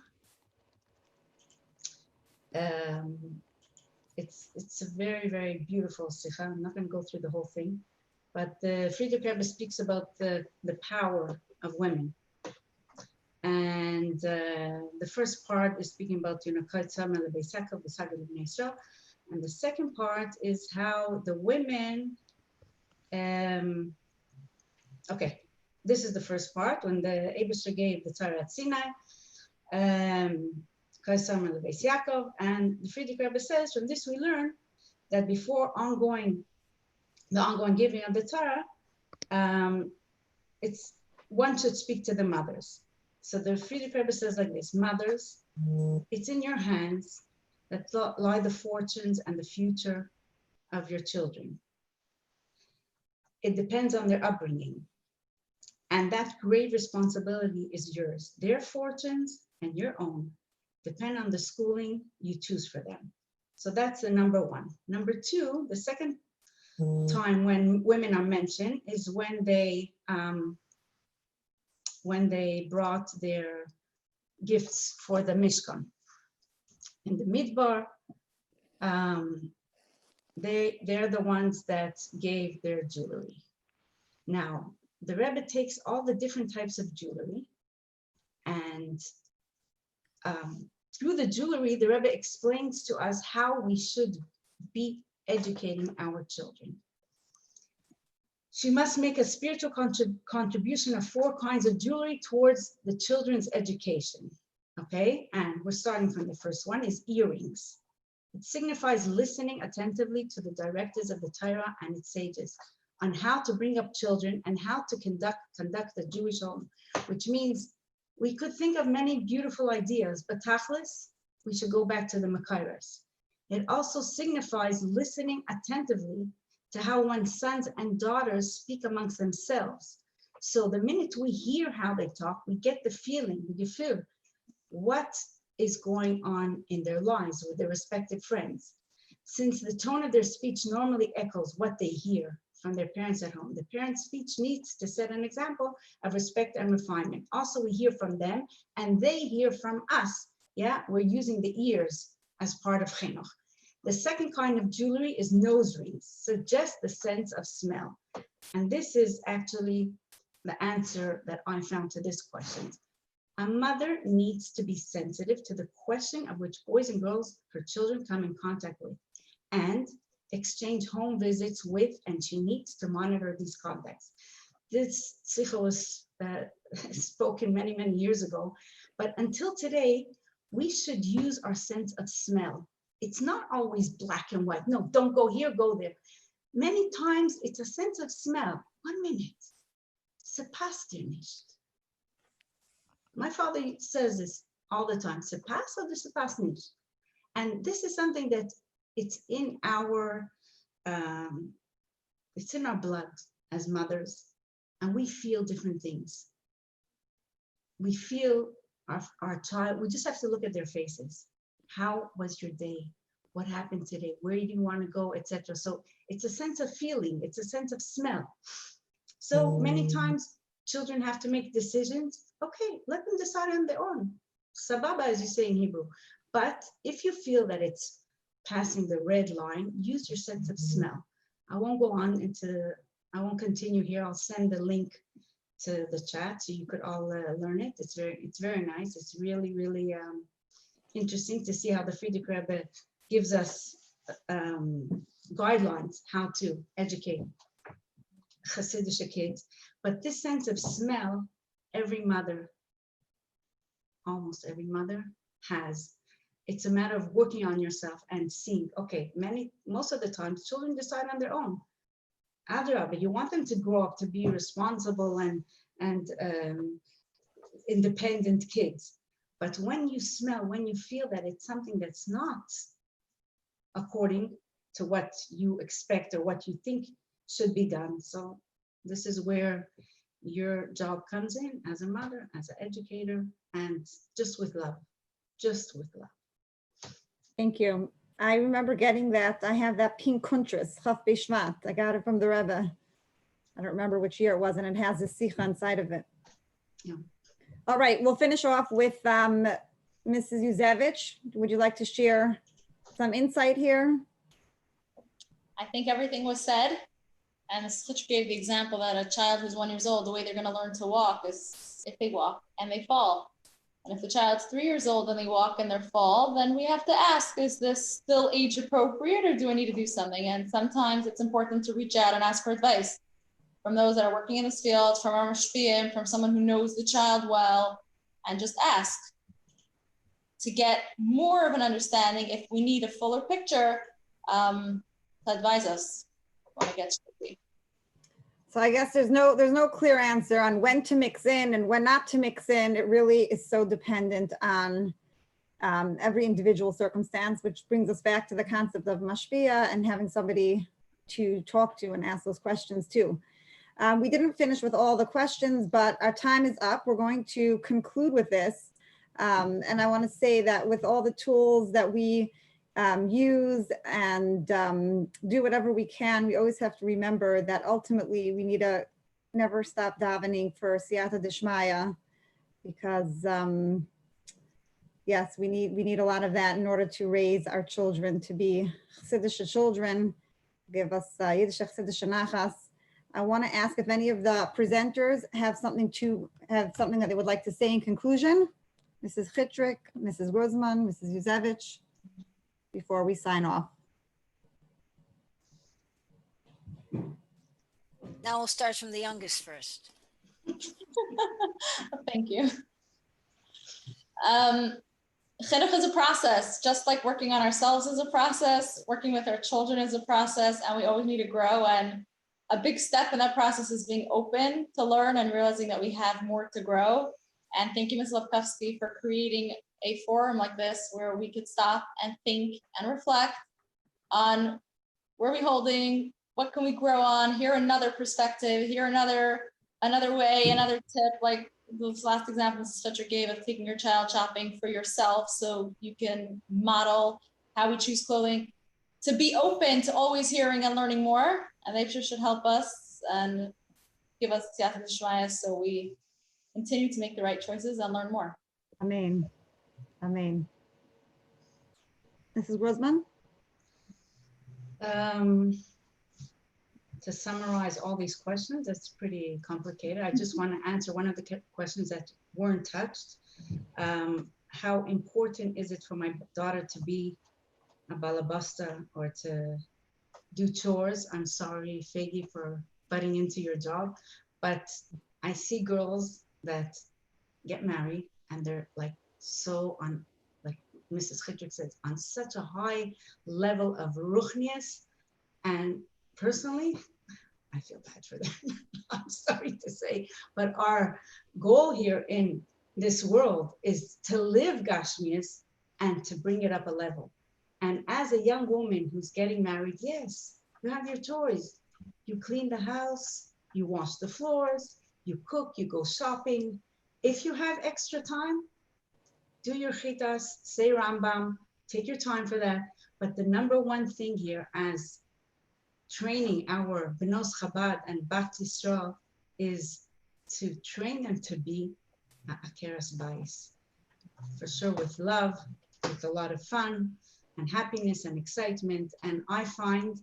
it's a very, very beautiful sikha. I'm not going to go through the whole thing, but the Frierdiker Rebbe speaks about the power of women. And the first part is speaking about, and the second part is how the women, okay, this is the first part, when the Eibusher gave the Torah at Sinai, and the Frierdiker Rebbe says, from this we learn that before the ongoing giving of the Torah, it's one should speak to the mothers. So the Frierdiker Rebbe says like this: mothers, it's in your hands that lie the fortunes and the future of your children. It depends on their upbringing. And that great responsibility is yours. Their fortunes and your own depend on the schooling you choose for them. So that's the number one. Number two, the second time when women are mentioned is when they brought their gifts for the Mishkan. In the Midbar, they're the ones that gave their jewelry. Now, the Rebbe takes all the different types of jewelry, and through the jewelry, the Rebbe explains to us how we should be educating our children. She must make a spiritual contribution of 4 kinds of jewelry towards the children's education. Okay, and we're starting from the first one is earrings. It signifies listening attentively to the directives of the Torah and its sages on how to bring up children and how to conduct the Jewish home, which means we could think of many beautiful ideas, but tachlis, we should go back to the Makairos. It also signifies listening attentively to how one's sons and daughters speak amongst themselves. So the minute we hear how they talk, we get the feeling, the gefühl, what is going on in their lives with their respective friends. Since the tone of their speech normally echoes what they hear from their parents at home, the parents' speech needs to set an example of respect and refinement. Also, we hear from them and they hear from us. Yeah, we're using the ears as part of chinuch. The second kind of jewelry is nose rings, suggest the sense of smell. And this is actually the answer that I found to this question. A mother needs to be sensitive to the question of which boys and girls her children come in contact with and exchange home visits with, and she needs to monitor these contacts. This sikha was spoken many, many years ago, but until today, we should use our sense of smell. It's not always black and white. No, don't go here, go there. Many times it's a sense of smell. 1 minute. Se passt dir nicht. My father says this all the time. Se passt oder se passt nicht. And this is something that it's in our blood as mothers, and we feel different things. We feel our child. We just have to look at their faces. How was your day? What happened today? Where do you want to go, etc. So it's a sense of feeling. It's a sense of smell. So many times children have to make decisions. Okay, let them decide on their own. Sababa, as you say in Hebrew. But if you feel that it's passing the red line, use your sense of smell. I won't go on I won't continue here. I'll send the link to the chat so you could all learn it. It's very nice. It's really, really interesting to see how the Frierdiker Rebbe gives us guidelines how to educate Hasidic kids. But this sense of smell, almost every mother has. It's a matter of working on yourself and seeing, okay, most of the times children decide on their own. Adrabah, you want them to grow up to be responsible and independent kids. But when you smell, when you feel that it's something that's not according to what you expect or what you think should be done. So this is where your job comes in as a mother, as an educator, and just with love. Thank you. I remember getting that. I have that pink kuntras, Chaf Bishvat. I got it from the Rebbe. I don't remember which year it was, and it has a sicha inside of it. Yeah. All right, we'll finish off with Mrs. Yuzevich. Would you like to share some insight here? I think everything was said. And the teacher gave the example that a child who's 1 year old, the way they're going to learn to walk is if they walk and they fall. And if the child's 3 years old and they walk and they fall, then we have to ask, is this still age appropriate or do I need to do something? And sometimes it's important to reach out and ask for advice from those that are working in this field, from our mashpiyim, from someone who knows the child well, and just ask to get more of an understanding if we need a fuller picture to advise us when it gets tricky. So I guess there's no clear answer on when to mix in and when not to mix in. It really is so dependent on every individual circumstance, which brings us back to the concept of mashpia and having somebody to talk to and ask those questions too. We didn't finish with all the questions, but our time is up. We're going to conclude with this. And I want to say that with all the tools that we use and do whatever we can, we always have to remember that ultimately we need to never stop davening for siyata dishmaya, because yes, we need a lot of that in order to raise our children to be Chassidish children, give us Yiddish Chassidish nachas. I want to ask if any of the presenters have something that they would like to say in conclusion. Mrs. Chitrick, Mrs. Grossman, Mrs. Yuzevich, before we sign off. Now we'll start from the youngest first. Thank you. Chinuch is a process, just like working on ourselves is a process, working with our children is a process, and we always need to grow. And a big step in that process is being open to learn and realizing that we have more to grow. And thank you, Ms. Levkovsky, for creating a forum like this where we could stop and think and reflect on where we're holding, what can we grow on, hear another perspective, hear another way, another tip, like this last example Mrs. Fletcher gave of taking your child shopping for yourself so you can model how we choose clothing. To be open to always hearing and learning more, and they should help us and give us siyata d'shmaya so we continue to make the right choices and learn more. Amen. Amen. Mrs. Grossman? To summarize all these questions, that's pretty complicated. I just want to answer one of the questions that weren't touched. How important is it for my daughter to be a balabasta or to do chores? I'm sorry, Fegi, for butting into your job, but I see girls that get married and they're like so on, like Mrs. Chitrick says, on such a high level of ruchnias, and personally, I feel bad for them. I'm sorry to say, but our goal here in this world is to live Gashmias and to bring it up a level. And as a young woman who's getting married, yes, you have your chores. You clean the house, you wash the floors, you cook, you go shopping. If you have extra time, do your chitas, say Rambam, take your time for that. But the number one thing here as training our Benos Chabad and Bat Yisrael is to train them to be Akeres Bayis. For sure, with love, with a lot of fun and happiness and excitement. And I find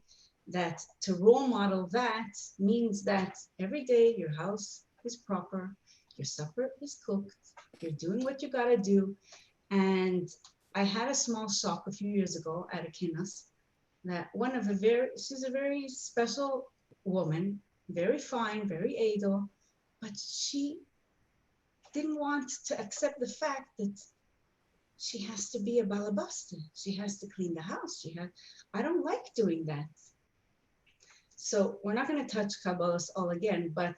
that to role model that means that every day your house is proper, your supper is cooked, you're doing what you gotta do. And I had a small shop a few years ago at a kinus that she's a very special woman, very fine, very able, but she didn't want to accept the fact that she has to be a balabasta. She has to clean the house. I don't like doing that. So we're not going to touch Kabbalahs all again, but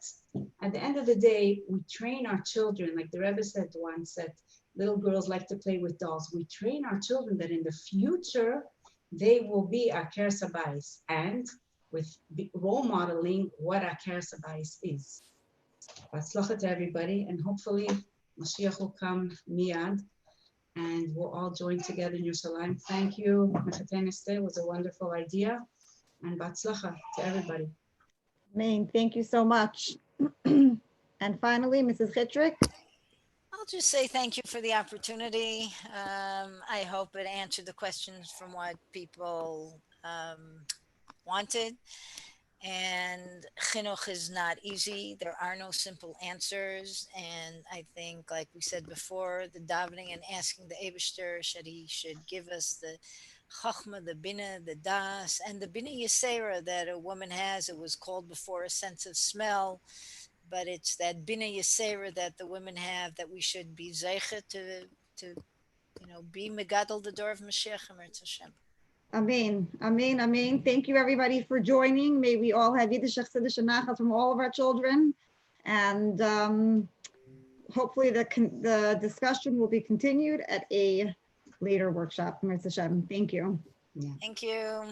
at the end of the day, we train our children, like the Rebbe said once, that little girls like to play with dolls. We train our children that in the future, they will be Aker Sabais, and with role modeling what Aker Sabais is. Batzlacha to everybody, and hopefully Mashiach will come miyad, and we'll all join together in Yerushalayim. Thank you, Mechateniste, it was a wonderful idea, and Batzlacha to everybody. Amen. Thank you so much. And finally, Mrs. Chitrick. I'll just say thank you for the opportunity. I hope it answered the questions from what people wanted. And chinuch is not easy. There are no simple answers. And I think, like we said before, the davening and asking the Eibishter that he should give us the chachma, the bina, the das, and the bina yisera that a woman has. It was called before a sense of smell, but it's that bina yisera that the women have that we should be zeicha to be megadol the door of Mashiach Eretz Hashem. Amen. Amen. Amen. Thank you, everybody, for joining. May we all have Yiddish Chassidus and Nachas from all of our children. And hopefully the discussion will be continued at a later workshop. Thank you. Yeah. Thank you.